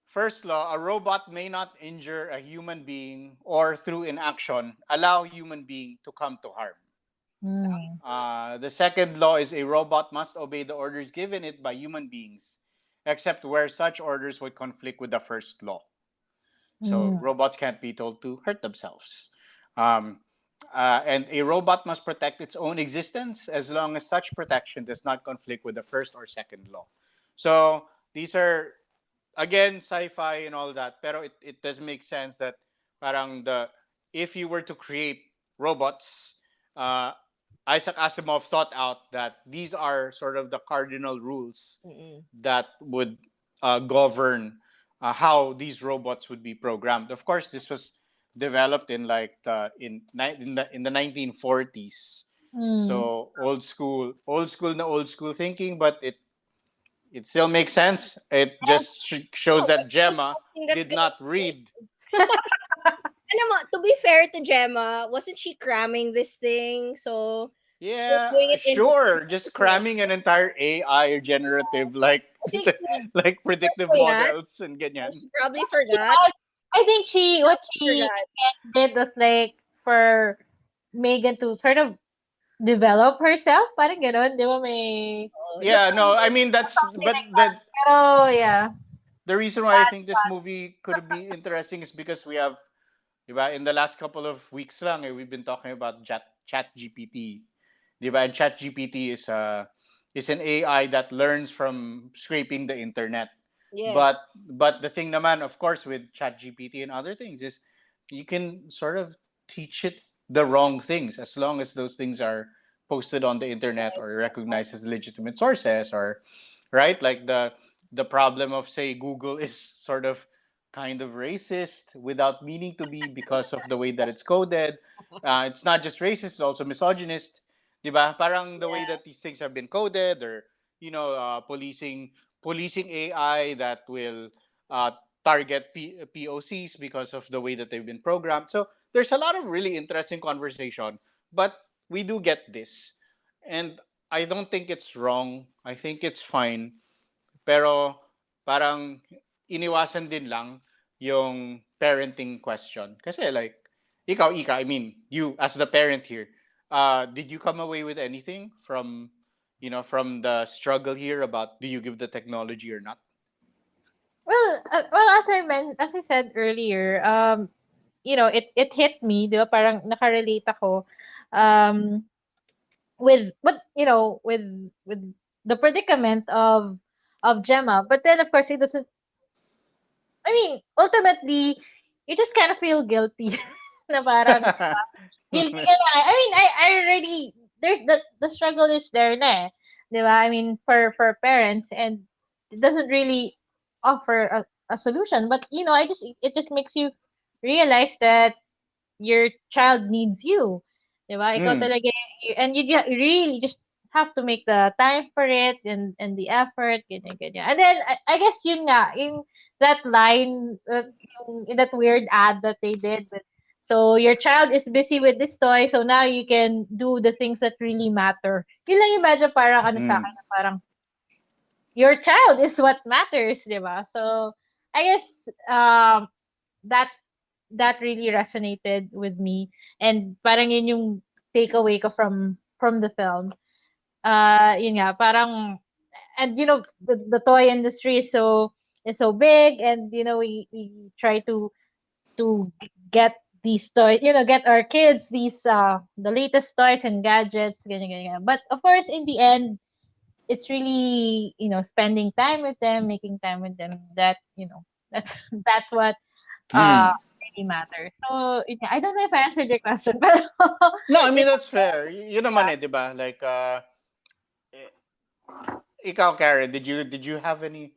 C: first law: a robot may not injure a human being or through inaction allow human being to come to harm.
A: Hmm.
C: The second law is a robot must obey the orders given it by human beings, except where such orders would conflict with the first law. So
A: Hmm.
C: robots can't be told to hurt themselves. Um, and a robot must protect its own existence as long as such protection does not conflict with the first or second law. So these are again sci-fi and all that, pero it does make sense that parang the if you were to create robots, uh, Isaac Asimov thought out that these are sort of the cardinal rules
B: Mm-mm.
C: that would govern how these robots would be programmed. Of course, this was developed in like in the 1940s.
A: Hmm.
C: So old school thinking, but it still makes sense. It just shows
B: No,
C: that
B: it's
C: Gemma
B: something that's
C: did
B: gonna
C: not read.
B: alam mo, to be fair to Gemma, wasn't she cramming this thing? So, she was
C: Yeah,
B: doing it in
C: sure. Just cramming an entire AI or generative like
B: I think she was
C: like predictive
B: for that.
C: models and ganyan.
B: She probably
A: She,
B: forgot.
A: I, I think what she
B: Forgot.
A: did was like for Megan to sort of develop herself. Parang ganon, di ba may
B: Oh, that's
C: Yeah, no, I mean that's
A: something
C: but
A: like that. Pero yeah.
C: the reason why I think this movie could be interesting is because we have, diba, in the last couple of weeks lang, we've been talking about Chat GPT. Diba? And Chat GPT is an AI that learns from scraping the internet. But
B: yes.
C: but the thing naman, of course, with Chat GPT and other things is you can sort of teach it the wrong things as long as those things are posted on the internet
B: Yes.
C: or recognized as legitimate sources, or right, like the problem of say Google is sort of kind of racist without meaning to be because of the way that it's coded. It's not just racist; it's also misogynist. Diba? Parang the way
B: Yeah.
C: that these things have been coded, or policing AI that will uh, target POCs because of the way that they've been programmed. So there's a lot of really interesting conversation, but we do get this, and I don't think it's wrong. I think it's fine. Pero parang iniwasan din lang yung parenting question. Kasi like, Ika, I mean, you as the parent here, did you come away with anything from the struggle here about do you give the technology or not?
A: Well, as I said earlier, it hit me, 'di ba? Parang nakarelate ako um with with the predicament of Gemma. But then, of course, it doesn't. I mean, ultimately, you just kind of feel guilty. Na parang guilty ka na. I mean, I already there's the struggle is there na eh. 'Di ba? I mean, for parents, and it doesn't really offer a solution. But I just it just makes you realize that your child needs you. 'Di ba? Ikaw
C: Mm.
A: talaga and you really just have to make the time for it and the effort, ganyan, ganyan. And then I guess yun nga, yung that line, in that weird ad that they did with, so your child is busy with this toy, so now you can do the things that really matter. Yun lang yung medyo parang ano sa
C: Mm.
A: akin, na parang your child is what matters, 'di ba? So I guess that that really resonated with me, and parang yun yung takeaway ko from the film. Yun nga, parang, and the toy industry is so big, and we try to get these toys, get our kids these the latest toys and gadgets, ganyan, ganyan. But of course, in the end, it's really, spending time with them, making time with them, that, that's that's what uh
C: Mm.
A: really matters. So yeah, I don't know if I answered your question, but
C: No, I mean
A: yeah,
C: that's fair. Yun naman eh, 'di ba? Like eh, ikaw Karen, did you have any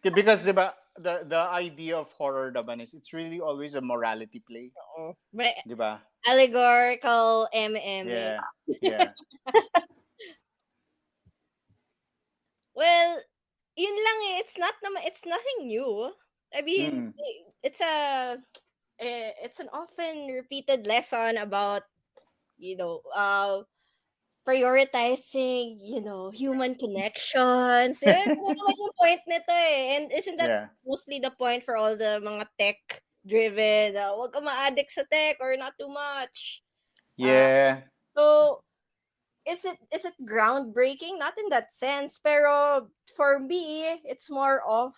C: because 'di ba the idea of horror naman is it's really always a morality play,
B: Oo. But
C: 'di ba?
B: allegorical MM.
C: Yeah. Yeah.
B: Well, yun lang eh. It's nothing new. I mean,
C: Mm.
B: it's it's an often repeated lesson about, you know, prioritizing, human connections. Yun naman yung point nito eh. And isn't that
C: Yeah.
B: mostly the point for all the mga tech-driven, wag ka ma-addict sa tech or not too much. Uh,
C: Yeah.
B: so, is it groundbreaking? Not in that sense, pero for me, it's more of,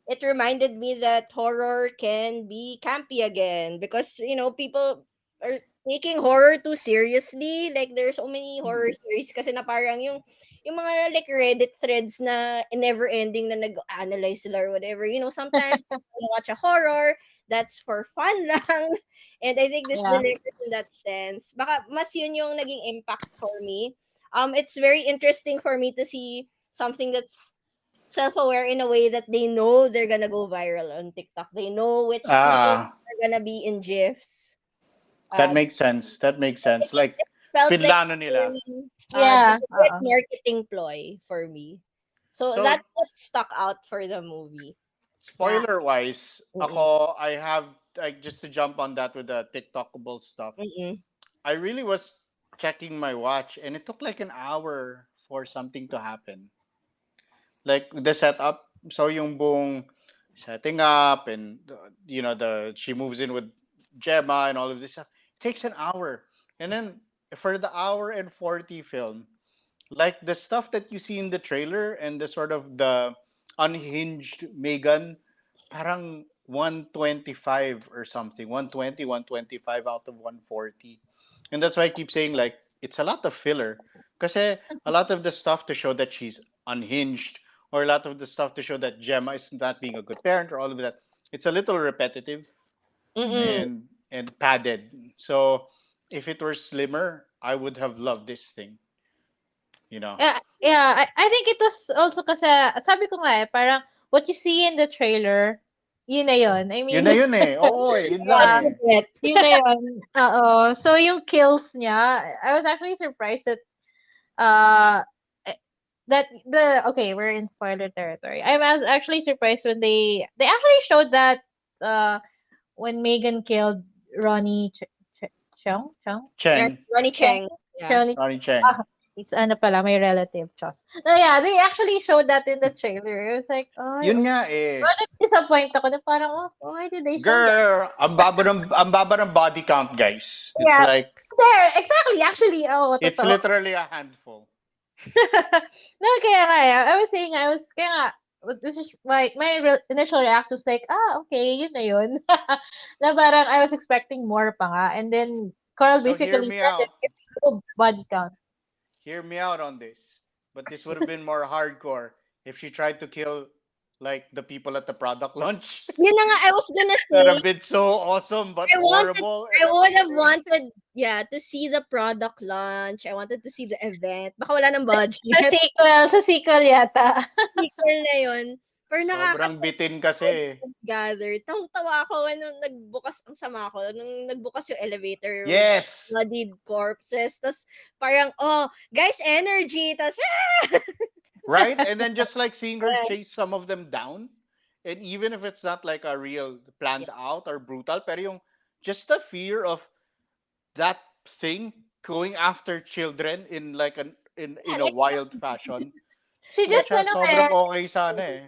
B: it reminded me that horror can be campy again, because people are taking horror too seriously. Like there's so many horror series kasi na parang yung mga like Reddit threads na never ending na nag-analyze sila or whatever. Sometimes you watch a horror that's for fun lang. And I think this
A: yeah,
B: delivers in that sense. Baka mas yun yung naging impact for me. It's very interesting for me to see something that's self-aware in a way that they know they're gonna go viral on TikTok. They know which scenes
C: Ah,
B: are gonna be in GIFs.
C: that
B: Um,
C: makes sense. That makes sense.
B: it
C: Like
B: felt like
C: pinlano
B: a
C: nila.
B: very
A: yeah,
B: deliberate marketing ploy for me. So
C: So
B: that's what stuck out for the movie. Na,
C: spoiler wise,
B: mm-mm,
C: ako I have like just to jump on that with the TikTokable stuff.
B: mm-mm,
C: I really was checking my watch and it took like an hour for something to happen. Like the setup, so yung buong setting up and the she moves in with Gemma and all of this stuff takes an hour. And then for the hour and 40 film, like the stuff that you see in the trailer and the sort of the unhinged Megan, parang 125 or something, 120, 125 out of 140. And that's why I keep saying like it's a lot of filler. Kasi a lot of the stuff to show that she's unhinged or a lot of the stuff to show that Gemma is not being a good parent or all of that, it's a little repetitive
B: mm-mm.
C: and padded. So if it were slimmer, I would have loved this thing, you know.
A: yeah, yeah. I think it was also kasi, sabi ko nga parang what you see in the trailer, yun na yun. I
C: Yun
A: mean,
C: na yun eh. Oo eh, yun lang
B: What
A: yeah,
C: eh.
B: you get.
A: yun na yun. Oo. So yung kills niya, I was actually surprised that uh eh, okay, we're in spoiler territory. I was actually surprised when they actually showed that uh when Megan killed Ronnie Chung.
B: Yes,
C: Cheng,
B: Ronnie
A: Cheng.
B: Cheng. Yeah.
A: Ronnie
C: Ronnie Cheng.
A: ah, it's ano pala, my relative, Chos. No, yeah, they actually showed that in the trailer. It was like, oh,
C: Yun
A: okay.
C: nga eh.
A: But disappointed ako na parang, oh, why did they show that?
C: Girl, ang baba ng body count, guys. It's
A: Yeah,
C: like,
A: there, exactly, actually, oh,
C: it's
A: totoo.
C: literally a handful.
A: No, kaya nga, I was saying, kaya nga, this is my initial reaction was like, okay, yun na yun. Na parang I was expecting more pa nga. And then, Carl
C: So hear
A: basically
C: me
A: said that
C: out.
A: it's low body count.
C: Hear me out on this. But this would have been more hardcore if she tried to kill like the people at the product launch.
B: Yun na nga, I was gonna
C: That
B: say,
C: have been so awesome but
B: I wanted,
C: horrible
B: I
C: and
B: would have
C: amazing.
B: wanted, yeah, to see the product launch. I wanted to see the event. Baka wala ng
A: Sa
B: budget.
A: sequel, sa sequel yata.
B: Sequel na yun. Pero
C: Sobrang
B: nakakatawa
C: bitin kasi.
B: gather. Tawang-tawa ako when nung nagbukas, ang sama ko, nung nagbukas yung elevator with
C: Yes.
B: bloodied corpses. Tapos parang, oh, guys, energy. Tapos,
C: Right? And then just like seeing her chase some of them down. And even if it's not like a real planned
B: yeah,
C: out or brutal, pero yung just the fear of that thing going after children in like an
B: yeah,
C: in a
B: like
C: wild fashion.
A: She
C: Na
A: just
C: siya
A: ano eh,
C: sobrang okay sana eh.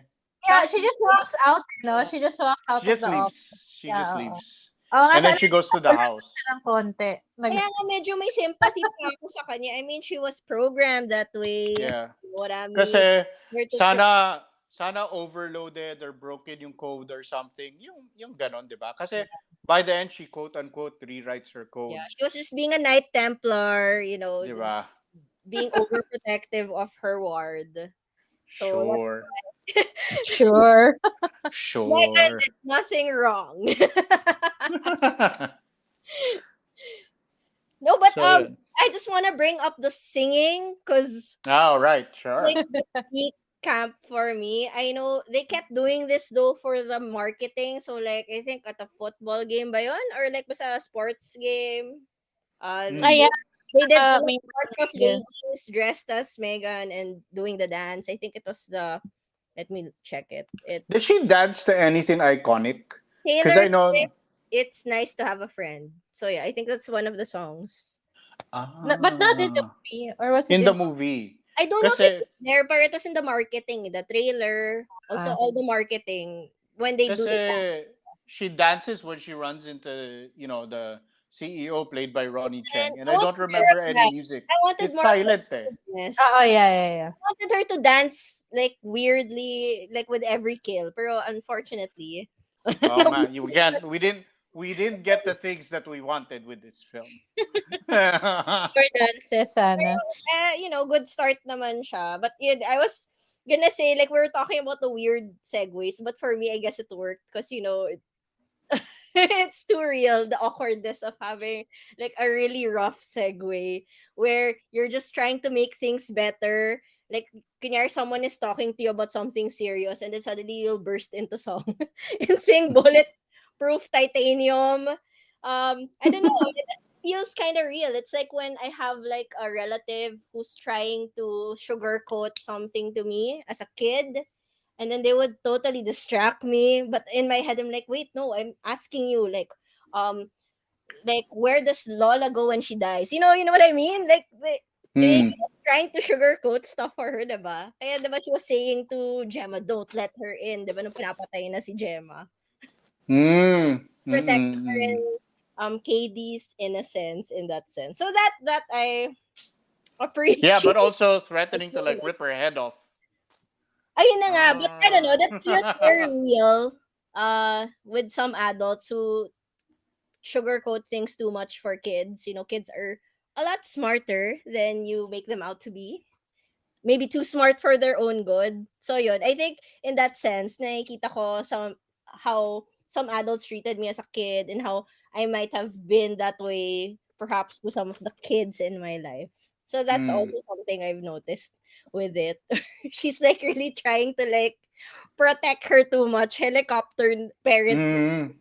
A: yeah, she just
B: Chucky.
A: walks out, no? She just walks
C: She
A: out of
C: just
A: the
C: leaves.
A: office.
C: She
A: Yeah,
C: just
A: oo.
C: leaves.
A: Oo nga,
C: And then
A: sana
C: she goes to the
A: nagpapalala siya
C: house.
A: ng konti.
B: Kaya nga medyo may sympathy pa ako sa kanya. I mean, she was programmed that way.
C: Yeah.
B: You know what I mean?
C: Kasi
B: Where to
C: sana overloaded or broken yung code or something. Yung ganon, 'di ba? Kasi by the end she quote unquote rewrites her code,
B: yeah, she was just being a Knight Templar, you know,
C: 'di ba?
B: just being overprotective of her ward. So that's
C: Sure.
A: sure.
B: Megan
C: Sure.
B: did nothing wrong. No, but
C: So yun.
B: I just want to bring up the singing because
C: Oh, right. Sure.
B: like the peak camp for me. I know they kept doing this though for the marketing. So like I think at a football game ba yun? Or like basta a sports game.
A: Ah,
C: Mm.
A: yeah,
B: They did a
A: may
B: bunch of
A: yeah.
B: ladies dressed as Megan and doing the dance. I think it was the, let me check it.
C: Did
B: It's
C: she dance to anything iconic? Because
B: Taylor
C: I know.
B: Swift. It's nice to have a friend. So yeah, I think that's one of the songs.
A: But not in the
C: Ah,
A: movie, or was it
C: in the
A: in?
C: movie.
B: I don't know if it
C: Kasi
B: was there, but it was in the marketing, the trailer, also
A: Ah,
B: all the marketing when they do
C: Kasi
B: the dance.
C: she dances when she runs into, the CEO played by Ronnie
B: And
C: Cheng. And
B: I
C: I
B: wanted
C: don't
B: more
C: remember
B: of
C: any
B: that.
C: music.
B: I wanted
C: It's
B: more of the
C: silent eh.
A: oo,
B: weirdness.
A: yeah.
B: I wanted her to dance like weirdly, like with every kill. Pero unfortunately,
C: Oh
B: no.
C: nga, we didn't get the things that we wanted with this film.
A: More dances sana.
B: Good start naman siya. But yun, I was gonna say, like, we were talking about the weird segues, but for me, I guess it worked because, it's too real, the awkwardness of having, like, a really rough segue where you're just trying to make things better. Like, kunyari, someone is talking to you about something serious and then suddenly you'll burst into song and sing Bulletproof Titanium. I don't know, feels kind of real. It's like when I have like a relative who's trying to sugarcoat something to me as a kid, and then they would totally distract me. But in my head, I'm like, wait, no, I'm asking you, um, where does Lola go when she dies? You know what I mean? Like, they
C: Hmm.
B: trying to sugarcoat stuff for her, diba? Kaya diba she was saying to Gemma, don't let her in, diba, nung pinapatay na si Gemma.
C: Mm.
B: Protect her
C: Mm-mm-mm.
B: and KD's innocence in that sense. So that I
C: Yeah,
B: appreciate
C: but also
B: as
C: threatening to
B: well.
C: like rip her head off.
B: Ayun na nga, but I don't know, that feels very
C: Ah.
B: real with some adults who sugarcoat things too much for kids. Kids are a lot smarter than you make them out to be. Maybe too smart for their own good. So yun, I think in that sense, nakikita ko how some adults treated me as a kid and how I might have been that way perhaps to some of the kids in my life. So that's
C: Hmm.
B: also something I've noticed with it. She's like really trying to like protect her too much. Helicopter parent.
C: Mm.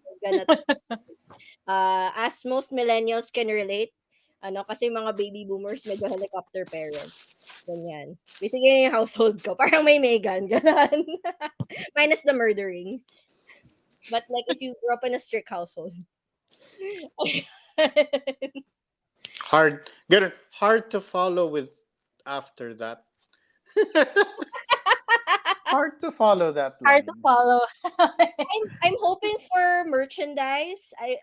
B: As most millennials can relate, kasi mga baby boomers medyo helicopter parents. Ganyan. Basically, yung household ko, parang may Megan, ganun. Minus the murdering. But like, if you grew up in a strict household.
C: Hard to follow with after that. Hard to follow that
A: Hard to
C: line.
A: follow.
B: I'm hoping for merchandise. I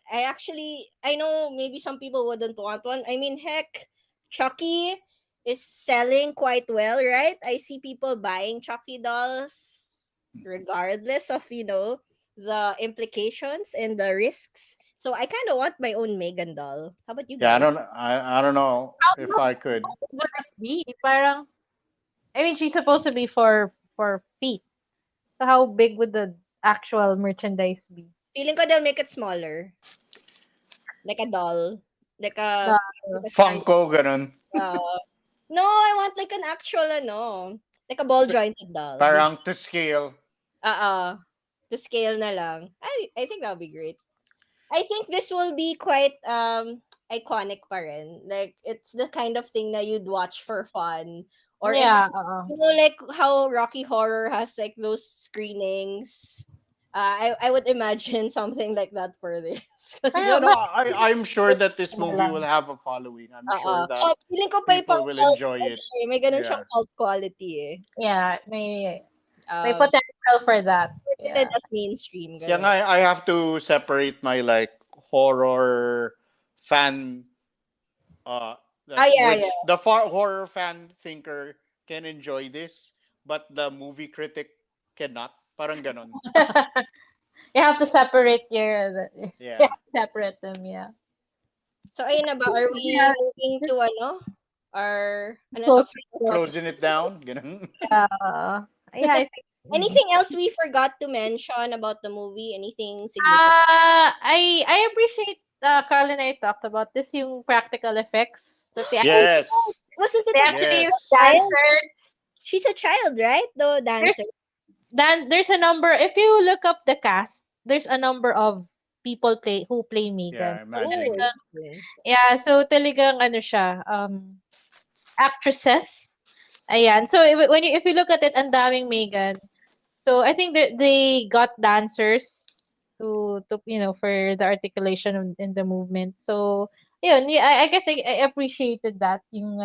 B: know maybe some people wouldn't want one. I mean, heck, Chucky is selling quite well, right? I see people buying Chucky dolls regardless of, the implications and the risks. So I kind of want my own Megan doll. How about you
C: Yeah,
B: guys?
C: I don't know
A: How
C: if I could.
A: would it be? Parang, I mean, she's supposed to be for for feet. So how big would the actual merchandise be?
B: Feeling ko they'll make it smaller. Like a doll. Like a,
A: The
B: like a stand.
C: Funko, ganun.
B: No, I want like an actual, ano, like a ball jointed doll. Big.
C: Parang to scale.
B: To scale na lang. I think that'll be great. I think this will be quite iconic pa rin. Like it's the kind of thing that you'd watch for fun, or if
A: yeah,
B: like how Rocky Horror has like those screenings. I would imagine something like that for this. 'Cause
C: No,
A: Pero,
C: no,
A: but
C: I'm sure that this
A: ano
C: movie
A: lang.
C: will have a following. I'm sure that
B: feeling ko pa yung
C: people
B: pang
C: will
B: cult,
C: enjoy it.
B: may ganun siyang
C: Yeah.
B: cult quality eh.
A: Yeah, may
B: Um,
A: potential for that.
B: Marketed
A: Yeah.
B: as mainstream,
C: Yeah,
B: ganun.
C: I have to separate my like horror fan like
B: Yeah, yeah.
C: which the far horror fan thinker can enjoy this, but the movie critic cannot. Parang ganon.
A: You have to separate
C: Yeah.
A: separate them, yeah.
B: So, ayun na ba? Are we
A: Yeah,
B: moving
A: just
B: to ano? Or, ano to?
A: close
B: Final
A: to,
B: thoughts?
C: Closing it down. Ganon.
A: yeah, I think.
B: Anything else we forgot to mention about the movie? Anything significant?
A: I appreciate Carl and I talked about this yung practical effects that
B: Oh,
C: Yes.
B: wasn't it
A: they
B: a
A: actually use
C: Yes.
B: child?
A: dancers.
B: She's a child, right? The
A: There's
B: dancer.
A: there's a number. If you look up the cast, there's a number of people who play
C: Yeah,
A: Megan. So
B: Oh,
C: imagining.
B: interesting.
A: yeah, so talagang ano siya, actresses. Ayan. So if you look at it, ang daming Megan. So I think they got dancers to for the articulation in the movement. So yun, yeah, I guess I appreciated that yung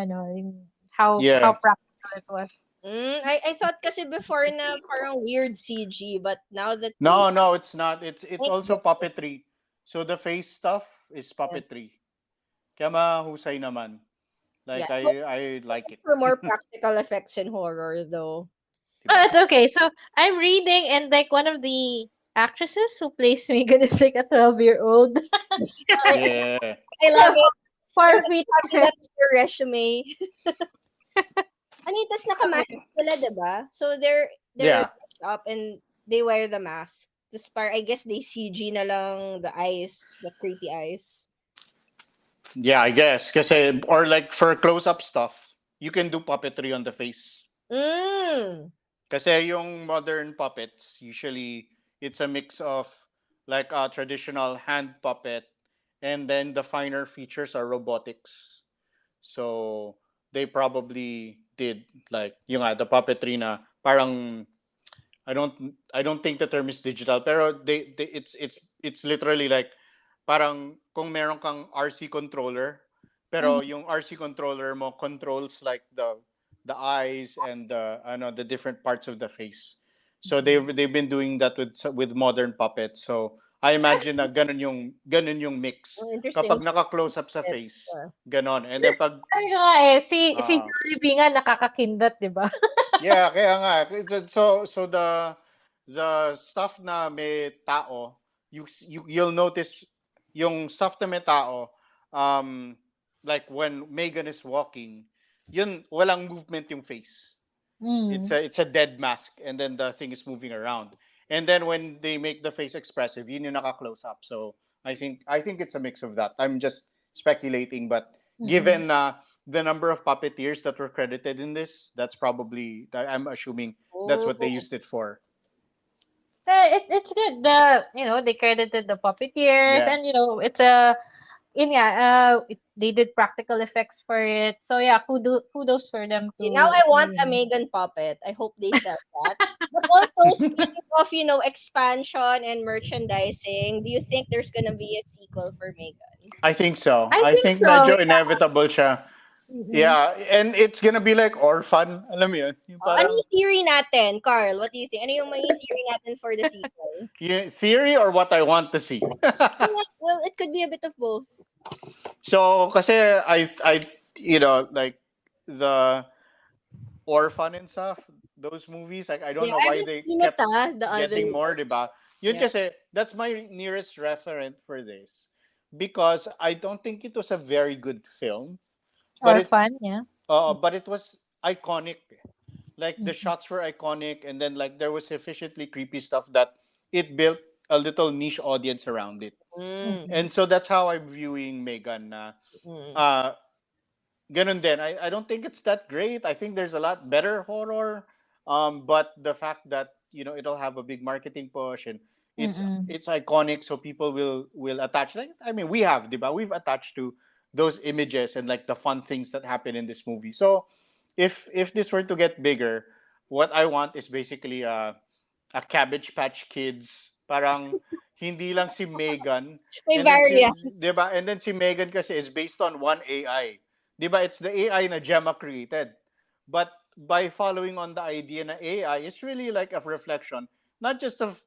A: how
C: Yeah.
A: practical it was.
B: I thought kasi before na parang weird CG, but now that you
C: No, no, it's not. It's
B: thank
C: also
B: goodness.
C: puppetry. So the face stuff is
B: Yeah.
C: puppetry. Kaya mahusay naman.
B: Yeah.
C: Like
B: Hope
C: I like it.
B: for more practical effects in horror though.
A: Oh,
C: Diba?
A: it's okay. So I'm reading, and like one of the actresses who plays Megan is like a 12-year-old. Like,
C: Yeah.
B: I love it. You're
A: 4 feet.
B: having that in your resume. Ano yun, tas nakamask sila, diba? So they're
C: Yeah.
B: dressed up and they wear the mask. Just I guess they CG na lang the eyes, the creepy eyes.
C: Yeah, I guess. Kasi, or like for close-up stuff, you can do puppetry on the face.
B: Mm.
C: Kasi yung modern puppets, usually it's a mix of like a traditional hand puppet and then the finer features are robotics. So they probably did like yung the puppetry na parang I don't think the term is digital pero they it's literally like parang kung meron kang RC controller pero
A: Mhm,
C: yung RC controller mo controls like the eyes and the different parts of the face. So
A: mhm.
C: they've been doing that with modern puppets. So I imagine na ganun yung mix.
B: Oh, interesting.
C: Kapag naka-close up sa face,
B: Yeah.
C: ganon. And then pag
A: Sabi ko nga si
C: ah
A: Jollibee nga nakakakindat, 'di ba?
C: yeah, kaya nga. So the stuff na may tao, you'll notice yung stuff na may tao, um, like when Megan is walking, yun walang movement yung face. It's
A: Mm.
C: a dead mask, and then the thing is moving around. And then when they make the face expressive, yun yung naka-close up. So I think it's a mix of that. I'm just speculating, but
A: Mm.
C: given the number of puppeteers that were credited in this, that's probably I'm assuming that's what they
B: Oh.
C: used it for.
A: It's good. They credited the puppeteers,
C: Yeah.
A: and it's they did practical effects for it. So yeah, kudos for them
B: See, now
A: to
B: I want a Megan puppet. I hope they sell that. But also, speaking of, expansion and merchandising, do you think there's gonna be a sequel for Megan?
C: I think so.
A: I
C: I
A: think
C: think
A: so.
C: medyo inevitable siya.
A: Mm-mm.
C: Yeah, and it's gonna be like orphan. Alam mo yun? Yung
B: Ano
C: parang
B: yung theory natin, Carl? What do you think? Ano yung maging theory natin for the sequel?
C: theory or what I want to see.
B: Well, it could be a bit of both.
C: So, kasi like the orphan and stuff, those movies, like I don't
B: Yeah,
C: know
B: I
C: why
B: haven't
C: they
B: seen it,
C: kept
B: the other
C: getting more,
B: ones.
C: diba? Yun
B: Yeah.
C: kasi, that's my nearest referent for this. Because I don't think it was a very good film, but
A: Or
C: it
A: fun, yeah.
C: but it was iconic. like the
A: Mm-mm.
C: shots were iconic, and then like there was sufficiently creepy stuff that it built a little niche audience around it.
B: Mm,
A: Mm-mm.
C: And so that's how I'm viewing Megan na
B: mm,
C: uh ganun din. I don't think it's that great. I think there's a lot better horror. But the fact that it'll have a big marketing push, and it's
A: Mm-mm.
C: it's iconic, so people will attach. Like, I mean, we have, diba? We've attached to those images and like the fun things that happen in this movie. So if this were to get bigger, what I want is basically a Cabbage Patch Kids. Parang hindi lang si Megan,
B: may
C: and then si,
B: variant.
C: 'di ba? And then si Megan kasi is based on one AI. 'Di ba? It's the AI na Gemma created. But by following on the idea na AI is really like a reflection not just of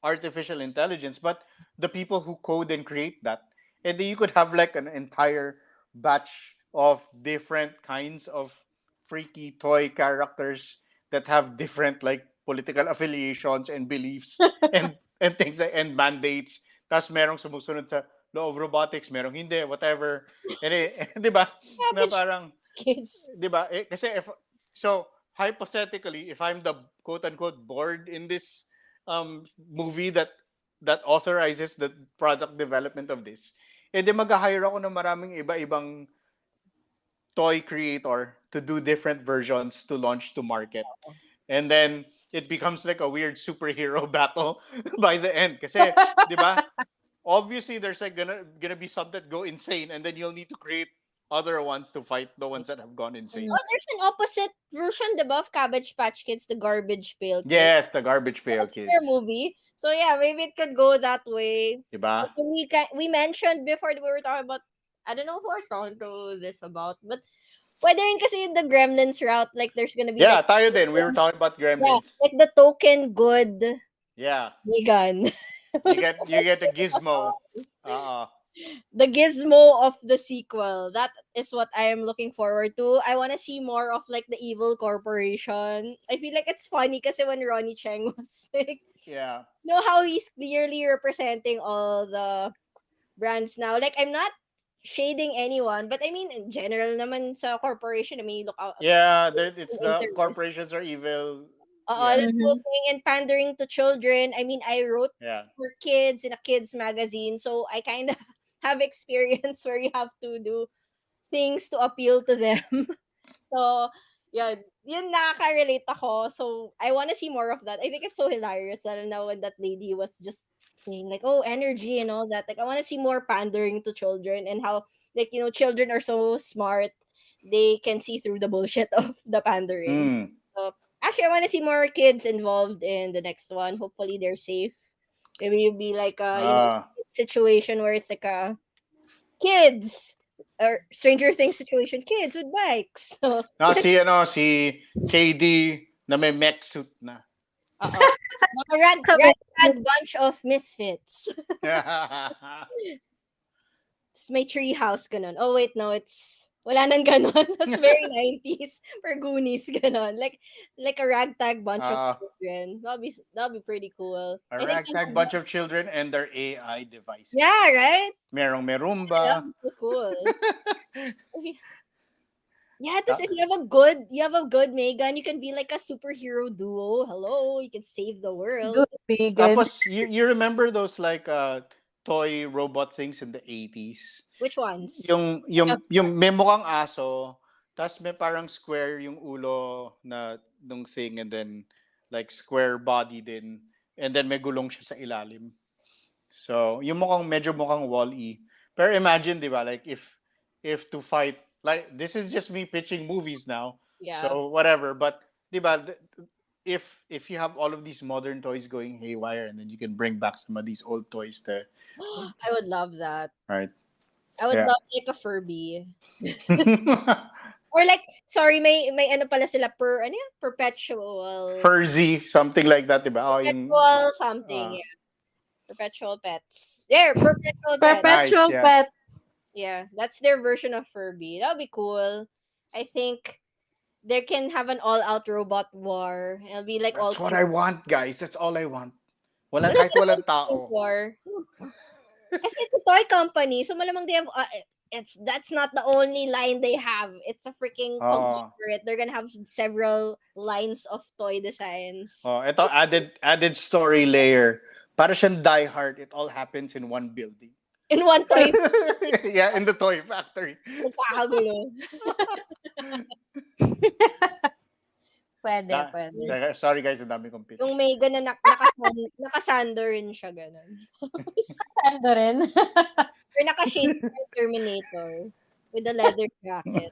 C: artificial intelligence, but the people who code and create that. And then you could have like an entire batch of different kinds of freaky toy characters that have different like political affiliations and beliefs and things like, and mandates. Tas merong sumusunod sa law of robotics, merong hindi, whatever. And 'di ba? Na
B: Cabbage
C: parang
B: kids.
C: 'di ba? Kasi if so hypothetically, if I'm the quote unquote board in this movie that authorizes the product development of this, edi mag-hire ako ng maraming iba-ibang toy creator to do different versions to launch to market. And then it becomes like a weird superhero battle by the end. Kasi, di ba? Obviously, there's like gonna be some that go insane, and then you'll need to create other ones to fight the ones that have gone insane.
B: Oh, there's an opposite version, the of Cabbage Patch Kids, the Garbage Pail Kids.
C: Yes, the Garbage Pail
B: That's their
C: Kids.
B: movie. So yeah, maybe it could go that way.
C: Di ba?
B: So we mentioned before that we were talking about, I don't know who I was talking to this about, but pwede rin kasi yung the Gremlins route, like there's gonna be
C: Yeah,
B: like,
C: tayo din. We were talking about
B: yeah,
C: Gremlins.
B: like the token good
C: Yeah.
B: vegan.
C: You get a gizmo.
B: The gizmo of the sequel. That is what I am looking forward to. I want to see more of like the evil corporation. I feel like it's funny kasi when Ronnie Cheng was like,
C: Yeah.
B: know how he's clearly representing all the brands now. Like, I'm not shading anyone, but I mean in general naman sa corporation, I mean look out
C: Yeah, it's
B: in
C: the
B: interviews.
C: corporations are evil.
B: That
C: Yeah.
B: whole
A: Mm-hmm.
B: thing and pandering to children. I mean, I wrote
C: Yeah.
B: for kids in a kids magazine, so I kind of have experience where you have to do things to appeal to them. So, yeah, yun nakaka-relate ako. So, I want to see more of that. I think it's so hilarious that now when that lady was just saying like, oh, energy and all that. Like, I want to see more pandering to children and how, like, children are so smart. They can see through the bullshit of the pandering.
C: Mm.
B: So, actually, I want to see more kids involved in the next one. Hopefully, they're safe. Maybe it'll be like a,
C: Ah.
B: situation where it's like a kids or Stranger Things situation, kids with bikes. So,
C: Si KD na may mech suit na.
B: uh-oh. Mga ragtag bunch of misfits. It's my tree house, ganon. Oh, wait, no, it's, wala nang ganon. That's very 90s. For Goonies, ganon. Like a ragtag bunch of children. That'll be pretty cool.
C: A
B: I think
C: ragtag bunch of children and their AI devices.
B: yeah, right?
C: Merong
B: That
C: merumba.
B: was so cool. Yeah, because if you have a good Megan, you can be like a superhero duo. Hello, you can save the world.
A: Good vegan.
C: Tapos, you remember those like toy robot things in the 80s?
B: Which ones?
C: Yung may mukhang aso, tapos may parang square yung ulo na nung thing, and then like square body din, and then may gulong siya sa ilalim. So, yung medyo mukhang Wall-E. Pero imagine, di ba, like if to fight, like this is just me pitching movies now.
B: Yeah.
C: So whatever, but di ba, if you have all of these modern toys going haywire, and then you can bring back some of these old toys to
B: I would love that.
C: right.
B: I would
C: Yeah.
B: love like a Furby. Or like, sorry, may ano pala sila perpetual.
C: Furzy, something like that, di ba?
B: Perpetual something, yeah. Perpetual pets. There, perpetual pets.
A: Perpetual
C: Nice, yeah.
A: pets.
B: Yeah, that's their version of Furby. That would be cool. I think they can have an all-out robot war. It'll be like all
C: That's what I want, guys. That's all I want.
B: That's
C: Kahit walang
B: what I'm looking
C: tao.
B: for. Kasi it's a toy company, so malamang they have that's not the only line they have. It's a freaking
C: Oh.
B: conglomerate. They're gonna have several lines of toy designs
C: Oh, ito added story layer. Para siyang Die Hard, it all happens in one building.
B: in one toy.
C: Yeah, in the toy factory.
B: Nagkakagulo.
A: Pwede,
C: Da,
A: pwede.
C: sorry guys, ang dami kong pitch.
B: Yung may ganun nakasando rin siya ganun.
A: Ando rin.
B: Or nakashade yung Terminator with a leather jacket.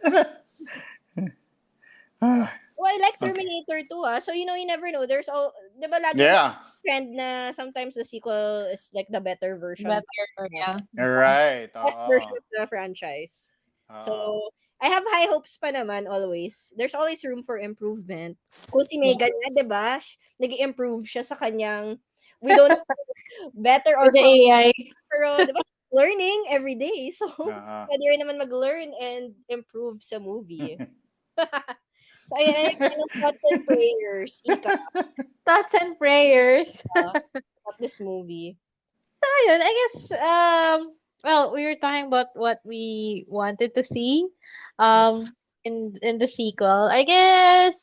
B: Oh, I like
C: Okay.
B: Terminator too, ah. So, you never know. There's all, di ba lagi may
C: Yeah.
B: trend na sometimes the sequel is like the better version.
A: Better, yeah.
C: You're right.
B: Best version
C: Oo.
B: of the franchise. So,
C: Oo.
B: I have high hopes pa naman always. There's always room for improvement. Kung si
A: Yeah.
B: M3gan nga, di ba? Nag-improve siya sa kanyang, we don't better or
A: With the AI.
B: pero di ba, she's learning every day. So,
C: Oo.
B: pwede rin naman mag-learn and improve sa movie. So, ayan, ano, thoughts and prayers, Ika,
A: Thoughts and prayers.
B: about this movie.
A: So, ayun, I guess, well, we were talking about what we wanted to see, in the sequel. I guess,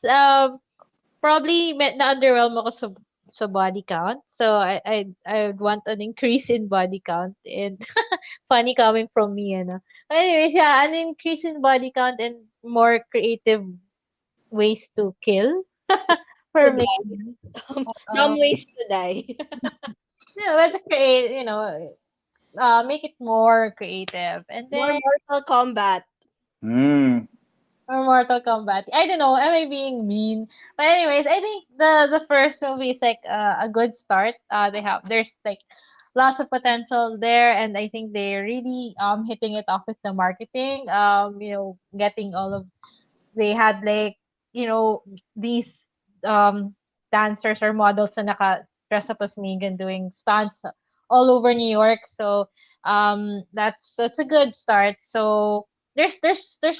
A: probably na-underwhelm ako sa body count. So, I would want an increase in body count, and funny coming from me, ano. Anyways, yeah, an increase in body count and more creative ways to kill
B: To
A: for me.
B: die. Dumb ways to die.
A: Yeah, let's create, make it more creative. And
B: More
A: then,
B: Mortal Kombat.
A: or Mortal Kombat. I don't know, am I being mean? But anyways, I think the first movie is like a good start. There's like lots of potential there, and I think they're really hitting it off with the marketing. Getting all of they had like, you know, these um dancers or models na naka dress up as Megan doing stunts all over New York. So that's a good start. So there's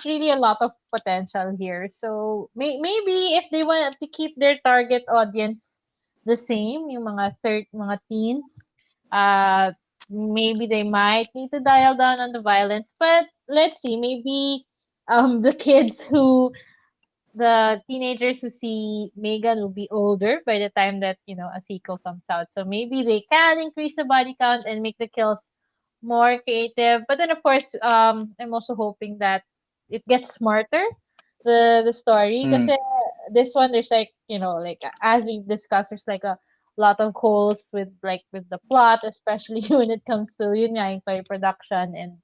A: really a lot of potential here. So maybe if they want to keep their target audience the same, yung mga teens, uh maybe they might need to dial down on the violence. But let's see, maybe the kids who the teenagers who see Megan will be older by the time that, a sequel comes out. So maybe they can increase the body count and make the kills more creative. But then of course, I'm also hoping that it gets smarter, the story. Because this one there's like, like as we've discussed, there's like a lot of holes with the plot, especially when it comes to yun nga, yung toy production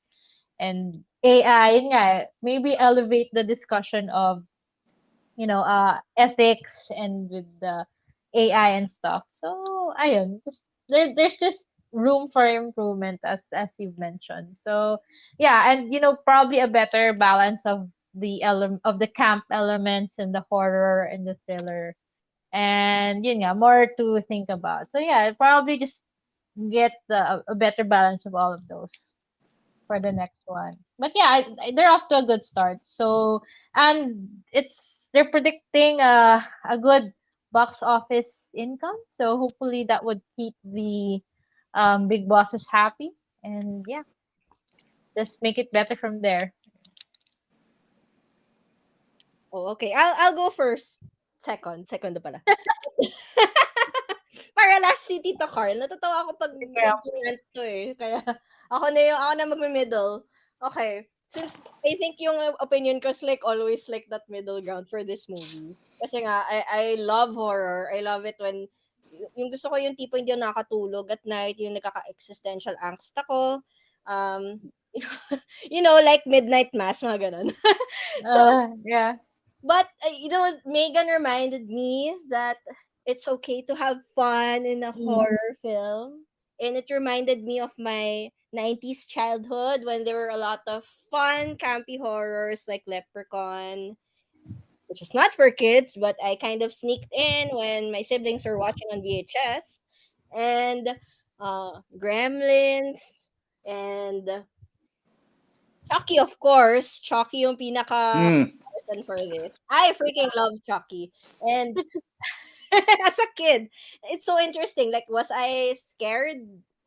A: and AI. Yun nga, maybe elevate the discussion of ethics and with the AI and stuff. So, ayun, there's just room for improvement as you've mentioned. So, yeah, and probably a better balance of the camp elements and the horror and the thriller. And yun nga, more to think about. So yeah, probably just get a better balance of all of those for the next one. But yeah, they're off to a good start. So, and they're predicting a good box office income. So hopefully that would keep the big bosses happy. And yeah, just make it better from there.
B: Oh, okay. I'll go first. Second na pala. Para last si Tito Carl. Natatawa ako pag nag-rant to eh. Kaya ako na magme-middle. Okay. Since I think yung opinion ko is like always like that middle ground for this movie. Kasi nga, I love horror. I love it when yung gusto ko yung tipo hindi ako nakakatulog at night, yung nagkaka-existential angst ako. Um, like midnight mass, mga ganun. So,
A: Yeah.
B: but Megan reminded me that it's okay to have fun in a horror film. And it reminded me of my 90s childhood when there were a lot of fun, campy horrors like Leprechaun, which is not for kids, but I kind of sneaked in when my siblings were watching on VHS. And Gremlins, and Chucky, of course. Chucky yung pinaka person for this. I freaking love Chucky. And as a kid, it's so interesting. Like, was I scared?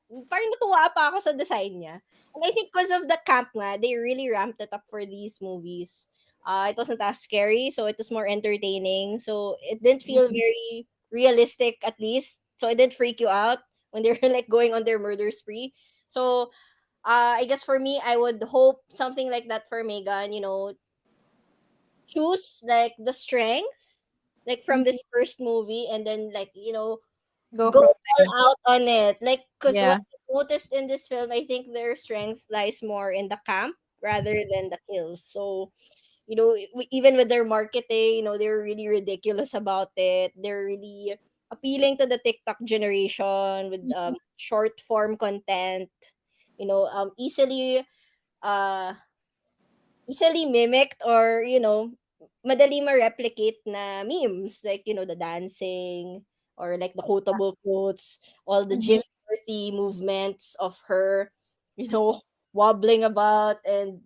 B: Parang natuwa pa ako sa design niya. And I think because of the camp nga, they really ramped it up for these movies. It wasn't as scary, so it was more entertaining. So it didn't feel very realistic, at least. So it didn't freak you out when they were like going on their murder spree. So I guess for me, I would hope something like that for Megan. Choose like the strength, like from
A: Mhm.
B: this first movie, and then like
A: Go
B: go
A: from
B: all
A: there.
B: out on it. Like, because what
A: Yeah.
B: I noticed in this film, I think their strength lies more in the camp rather than the kills. So, even with their marketing, they're really ridiculous about it. They're really appealing to the TikTok generation with
A: Mhm.
B: short form content, uh easily mimicked, or madali ma-replicate na memes, like the dancing, or like the quotable quotes, all the
A: Mhm.
B: gym worthy movements of her, you know wobbling about, and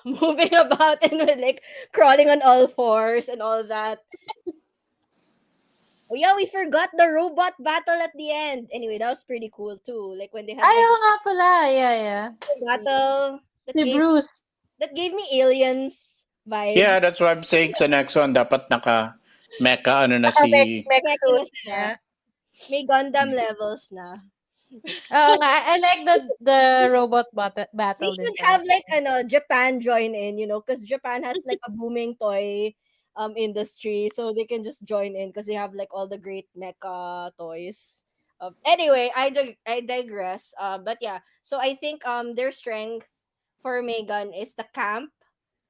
B: moving about, and like crawling on all fours and all that. Oh yeah, we forgot the robot battle at the end. Anyway, that was pretty cool too, like when they had
A: Ay,
B: like
A: oo nga pala. Yeah, yeah. Si,
B: battle that
A: si
B: gave
A: Bruce.
B: me aliens
C: Yeah,
B: vibes.
C: that's why I'm saying sa next one, dapat naka-mecha ano na
A: Mech,
C: si...
A: mech
B: Meki na
A: suit
B: siya.
A: niya.
B: May Gundam levels na.
A: Oo nga, I like the robot
B: They
A: battle din
B: should
A: pala.
B: have like Japan join in, because Japan has like a booming toy industry, so they can just join in because they have like all the great mecha toys. Anyway, I digress. But yeah, so I think their strength for Megan is the camp,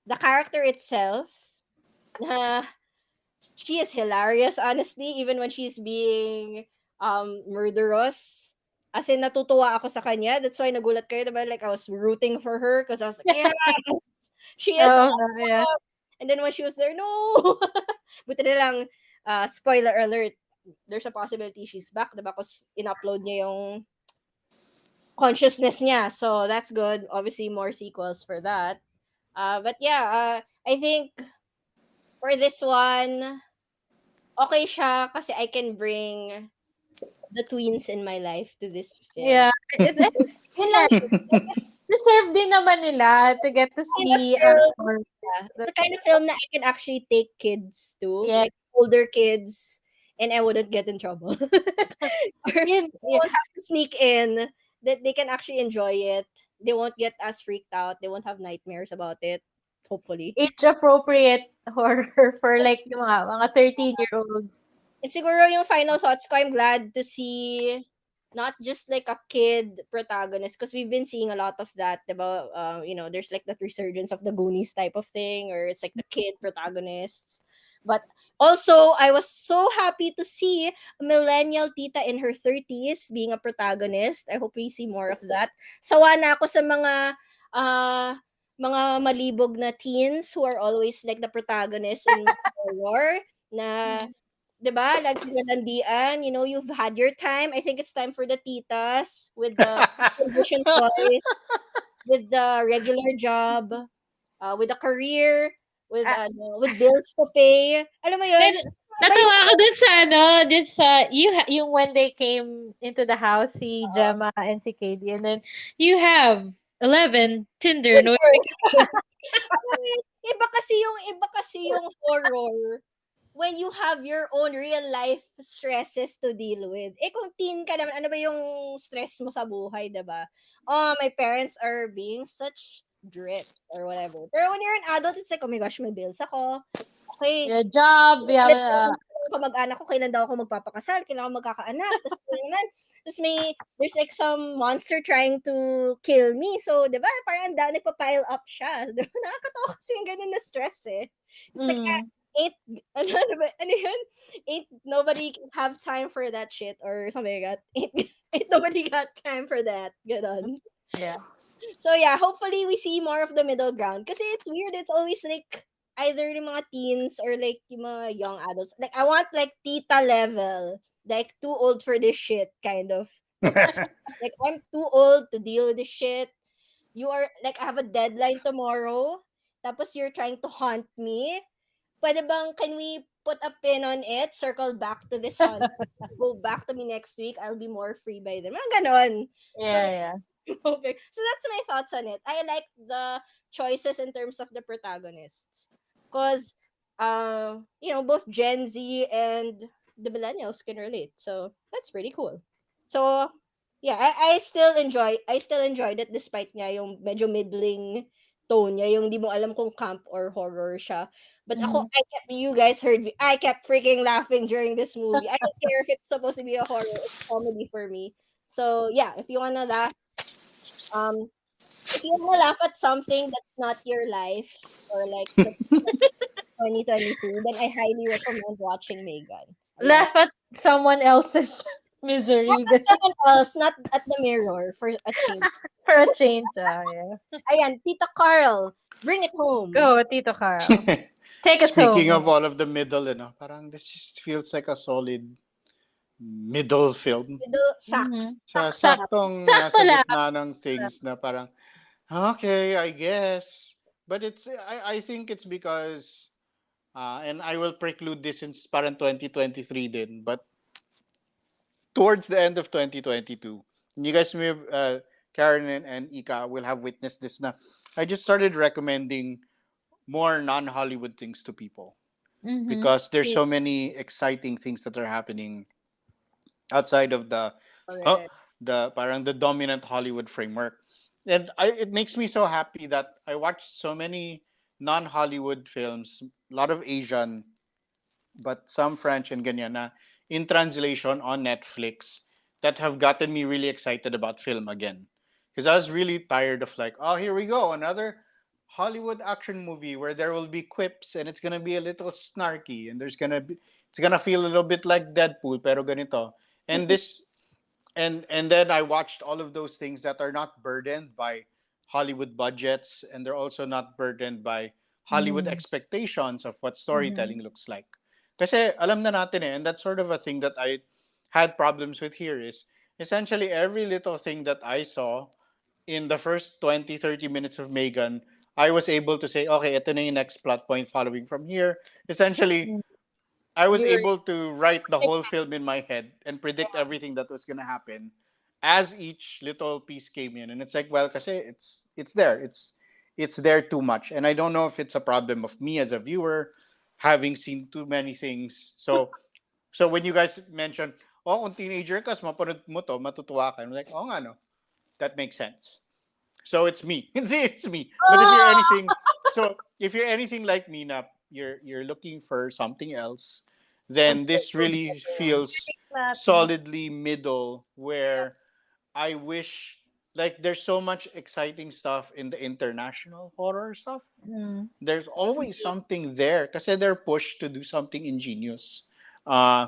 B: the character itself. Na she is hilarious, honestly, even when she's being murderous. As in, natutuwa ako sa kanya. That's why nagulat kayo, diba? Like, I was rooting for her because I was like, yes, she is
A: Oo nga, yeah.
B: awesome. And then when she was there, no. Buti na lang, spoiler alert, there's a possibility she's back, diba? Because in-upload niya yung consciousness niya. So, that's good. Obviously, more sequels for that. But yeah, I think for this one, okay siya kasi I can bring the twins in my life to this film.
A: Yeah.
B: Yun lang siya.
A: Deserve din naman nila to get to
B: Kind of
A: see
B: film,
A: more.
B: yeah. It's
A: The,
B: the kind of film that I can actually take kids to,
A: yeah.
B: like older kids, and I wouldn't get in trouble. Or
A: Yun,
B: they
A: yeah.
B: won't have to sneak in, that they can actually enjoy it. They won't get as freaked out. They won't have nightmares about it, hopefully.
A: Age appropriate horror for like yung mga 13-year-olds.
B: And siguro yung final thoughts ko, I'm glad to see not just like a kid protagonist, because we've been seeing a lot of that, diba? There's like that resurgence of the Goonies type of thing, or it's like the kid protagonists. But also, I was so happy to see a millennial tita in her 30s being a protagonist. I hope we see more of that. Sawa na ako sa uh, mga malibog na teens who are always like the protagonist in horror, na
A: Mm.
B: 'di ba, laging lalandian, you've had your time. I think it's time for the titas with the condition toys, with the regular job, with a career,
A: Ah,
B: with bills to pay. Alam mo 'yun?
A: then,
B: May
A: natawa ako dun sa dun sa, yung when they came into the house, si Gemma and si Katie, and then, you have 11 Tinder
B: years.
A: notifications.
B: Alam mo 'yun, iba kasi yung horror when you have your own real life stresses to deal with. Eh kung teen ka naman, ano ba yung stress mo sa buhay, 'di ba? Oh, my parents are being such drips or whatever. Pero when you're an adult, it's like, oh my gosh, may bills ako. Okay,
A: Your job, you have,
B: let's say, yung kamag-anak ko, kailan daw ako magpapakasal, kailan ako magkakaanak, tapos naman, tapos there's like some monster trying to kill me. So, di ba, parang nagpa-pile up siya. Di ba? Nakakatawa kasi yung ganun na stress eh. It's like,
A: mm,
B: ain't, ano yun? Ain't nobody have time for that shit or something like that. Ain't nobody got time for that. Ganon.
A: yeah.
B: So yeah, hopefully we see more of the middle ground. Kasi it's weird. It's always like either yung mga teens or like yung mga young adults. Like I want like tita level. Like too old for this shit kind of. Like I'm too old to deal with this shit. You are like I have a deadline tomorrow. Tapos you're trying to haunt me. Pwede bang can we put a pin on it? Circle back to this hunt. Go back to me next week. I'll be more free by then. Mga ganon. So
A: Yeah, yeah.
B: Okay. So that's my thoughts on it. I like the choices in terms of the protagonists. Because, both Gen Z and the millennials can relate. So that's pretty cool. So, yeah, I still enjoyed it despite nga yung medyo middling tone niya, yung di mo alam kung camp or horror siya. But
A: Mhm.
B: you guys heard me, I kept freaking laughing during this movie. I don't care if it's supposed to be a horror, it's comedy for me. So yeah, um, if you wanna laugh at something that's not your life or like the 2023, then I highly recommend watching Megan. Ayan.
A: Laugh at someone else's
B: Laugh
A: misery
B: at someone else, not at the mirror for a change.
A: for a change. Yeah.
B: Ayan, Tita Carl, bring it home.
A: Go, Tito Carl. Take us
C: Speaking of
A: home.
C: all of the middle, parang this just feels like a solid middle film.
B: Middle sacks.
A: Mhm.
C: Siya,
B: Sacks
A: Sak
B: up.
C: saktong
A: sakto
C: nasa
A: lang.
C: gitna ng things na parang, okay, I guess. But I think it's because, and I will preclude this since parang 2023 din, but towards the end of 2022, you guys may have, Karen and Ika will have witnessed this na, I just started recommending more non-Hollywood things to people
A: Mhm.
C: because there's so many exciting things that are happening outside of huh,
B: Correct.
C: the parang the dominant Hollywood framework. And it makes me so happy that I watched so many non-Hollywood films, a lot of Asian, but some French and ganyan na in translation on Netflix that have gotten me really excited about film again. Because I was really tired of like, oh, here we go, another Hollywood action movie where there will be quips and it's gonna be a little snarky and it's gonna feel a little bit like Deadpool pero ganito. And this and then I watched all of those things that are not burdened by Hollywood budgets and they're also not burdened by Hollywood
A: Mhm.
C: expectations of what
A: Mhm.
C: storytelling looks like. Kasi alam na natin and that's sort of a thing that I had problems with here is essentially every little thing that I saw in the first 20, 30 minutes of Megan, I was able to say, okay, ito na yung next plot point following from here. Essentially,
A: Mhm.
C: I was
B: You were
C: able to write the whole film in my head and predict everything that was gonna happen as each little piece came in. And it's like, well, kasi it's there. It's there too much. And I don't know if it's a problem of me as a viewer having seen too many things. So when you guys mentioned, oh, kung teenager ka, mapanood mo to, matutuwa ka. I'm like, oh nga no, that makes sense. So it's me. It's me. But
A: Oh!
C: if you're anything like me, na you're looking for something else,
B: I'm
C: then
B: just
C: this
B: so
C: really
B: getting.
C: feels
A: Natin.
C: solidly middle. Where I wish like there's so much exciting stuff in the international horror stuff.
A: Mm.
C: There's always something there because they're pushed to do something ingenious. Uh,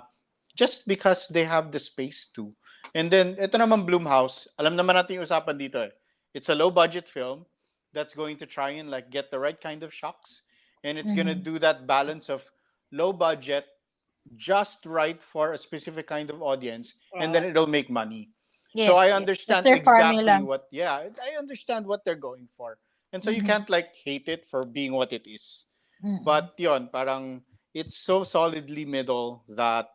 C: just because they have the space to. And then, ito naman Bloomhouse, alam naman natin yung usapan dito eh. It's a low budget film that's going to try and like get the right kind of shocks. And it's gonna
A: Mhm.
C: do that balance of low budget, just right for a specific kind of audience, and then
B: Correct.
C: it'll make money. So
A: Yes,
C: I
A: yes. That's
C: understand
A: their
C: exactly
A: formula.
C: what, yeah, I understand what they're going for. And so you
A: Mhm.
C: can't like hate it for being what it is.
A: Mm.
C: But yon, parang it's so solidly middle that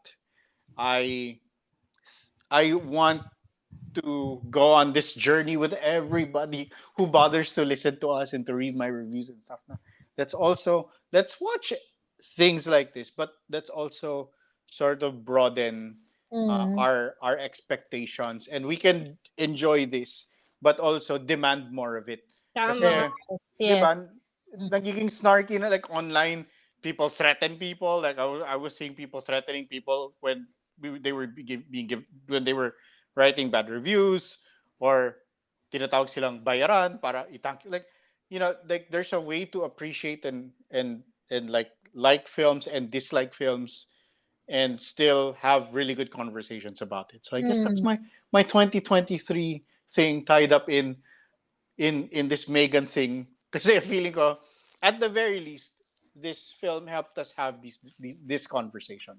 C: I I want to go on this journey with everybody who bothers to listen to us and to read my reviews and stuff. That's also let's watch things like this, but let's also sort of broaden
A: Mm.
C: our expectations, and we can enjoy this, but also demand more of it.
B: Tama.
C: Kasi,
A: Yes,
C: di ba,
A: yes. Mm.
C: nagiging snarky na like online, people threaten people. Like I was seeing people threatening people when they were being when they were writing bad reviews or tinatawag silang bayaran para itangki like like there's a way to appreciate and like films and dislike films and still have really good conversations about it. So I guess that's
A: Mm.
C: my 2023 thing tied up in this Megan thing kasi feeling ko at the very least this film helped us have this conversation.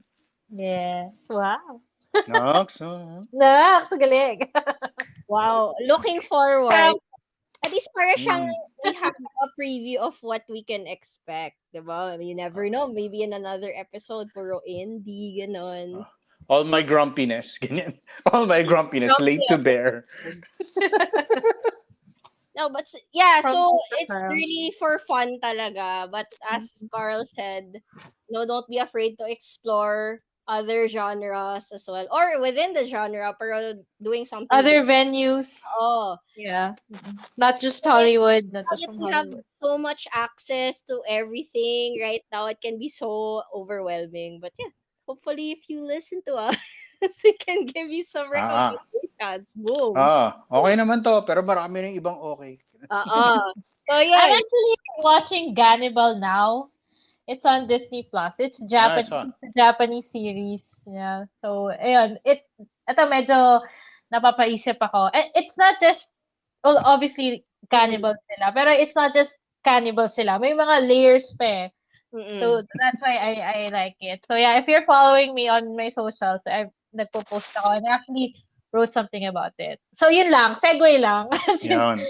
A: Yes. Wow.
C: Nakso.
A: Naks, galing.
B: Wow. Looking forward.
A: Parang,
B: At least para siyang
C: Mm.
B: we have a preview of what we can expect, 'di ba? You never know, maybe in another episode puro indie ganon.
C: All my grumpiness. Ganyan. All my grumpiness
B: Grumpy
C: laid to bear.
B: episode. No, but yeah,
A: From
B: so
A: Tita
B: it's
A: Carl.
B: really for fun talaga. But as Carl said, don't be afraid to explore other genres as well. Or within the genre, pero doing something
A: Other
B: different.
A: venues.
B: Oh,
A: Yeah. Not just Hollywood, not
B: now
A: just
B: that
A: from
B: we have
A: Hollywood.
B: so much access to everything right now, it can be so overwhelming. But yeah, hopefully if you listen to us, we can give you some
C: Ah,
B: recommendations. Boom.
C: okay naman to, pero marami ng ibang okay.
B: Uh-uh. So
A: I'm
B: yeah.
A: actually watching Gannibal now. It's on Disney Plus. It's
C: Nice
A: Japanese,
C: one.
A: it's a Japanese series. Yeah. So, ayun, ito medyo napapaisip ako. It's not just, well, obviously,
B: Mm-mm.
A: cannibals sila. Pero it's not just cannibals sila. May mga layers pa eh. So,
B: Mm-mm.
A: that's why I like it. So, yeah, if you're following me on my socials, I've nagpo-post ako and I actually wrote something about it. So, yun lang. Segue lang. Since,
C: Yun.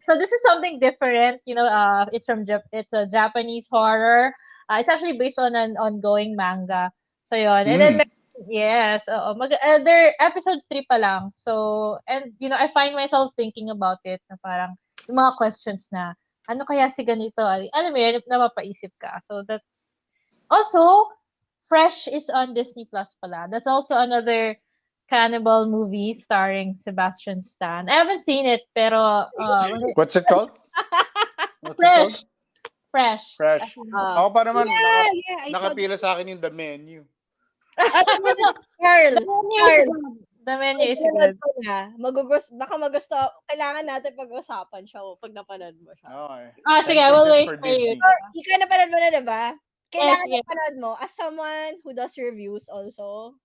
A: so this is something different. It's it's a Japanese horror. It's actually based on an ongoing manga. So, yun. And then,
C: Mm.
A: yes, they're episode 3 pa lang. So, and, I find myself thinking about it na parang, yung mga questions na, ano kaya si ganito? Alam mo yun, napapaisip ka. So that's also Fresh is on Disney Plus pala. That's also another cannibal movie starring Sebastian Stan. I haven't seen it, pero
C: What's it called? What's it called?
A: Fresh, Fresh.
C: Fresh.
B: Uh,
C: Ako pa naman,
B: yeah, I saw
C: nakapila sa akin yung The Menu.
B: Carl.
A: The menu is
B: Carl.
A: good. The menu is
B: Pinanood
A: good.
B: ko na. Baka magusto. Kailangan natin pag-usapan siya pag napanood mo siya.
C: Okay.
A: Sige,
C: 10
A: I will
C: pesos
A: wait
C: for
A: for you.
C: Disney.
B: Ikaw napanood mo na, diba?
A: Yes,
B: Kailangan
A: yes.
B: napanood mo. As someone who does reviews also,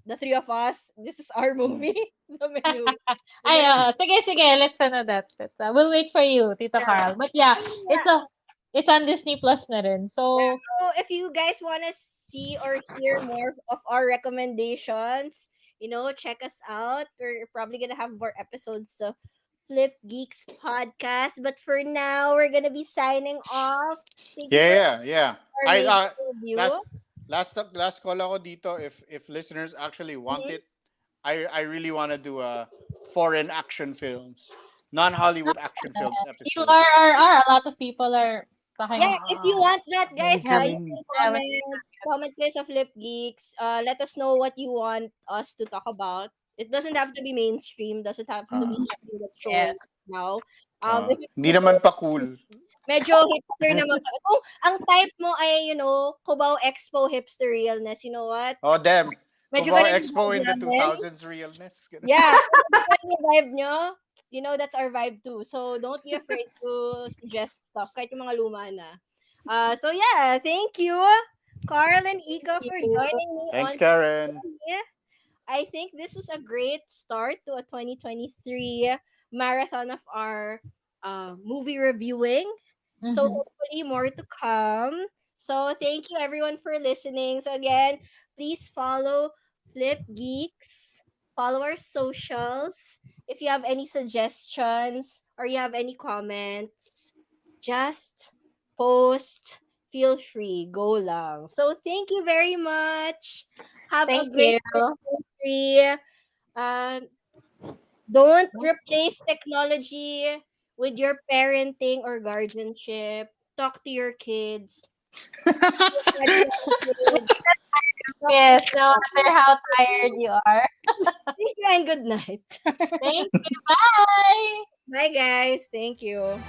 B: the three of us, this is our movie. The menu.
A: Sige, let's that. We'll wait for you, Tito Carl. But yeah,
B: Yeah.
A: it's on Disney Plus na rin. So,
B: So if you guys want to see or hear more of our recommendations, check us out. We're probably gonna have more episodes of Flip Geeks podcast. But for now, we're gonna be signing off. Thank you for
C: Yeah.
B: our
C: I
B: amazing review.
C: last call ako dito, if listeners actually want
B: Mhm.
C: it, I really want to do a foreign action films, non-Hollywood action films
A: you
C: episode.
A: are a lot of people are talking
B: Yeah, if you want that, guys,
A: have
B: you
C: Amazing.
B: can comment place of Flip Geeks. Let us know what you want us to talk about. It doesn't have to be mainstream. Doesn't have to be something that's showing
A: yes.
B: now. If it's
C: Hindi naman pa cool.
B: medyo hipster naman. Kung ang type mo ay, Cubao Expo hipster realness, you know what?
C: Oh, damn.
B: Medyo
C: Cubao
B: ganun yung
C: Expo
B: vibe
C: in the
B: namin.
C: 2000s realness. Ganun.
B: Yeah. Kung ganun yung vibe nyo, that's our vibe too. So, don't be afraid to suggest stuff, kahit yung mga luma na. So, yeah. Thank you, Carl and Ika, for joining me
C: Thanks,
B: on
C: Karen.
B: today. I think this was a great start to a 2023 marathon of our movie reviewing. So hopefully more to come. So thank you everyone for listening. So again, please follow Flip Geeks, follow our socials. If you have any suggestions or you have any comments, just post. Feel free, go lang. So thank you very much. Have a
A: Thank
B: great
A: you.
B: 2023. Um, don't replace technology with your parenting or guardianship. Talk to your kids.
A: Yes, no matter how tired you are.
B: Thank you and good night.
A: Thank you. Bye.
B: Bye, guys. Thank you.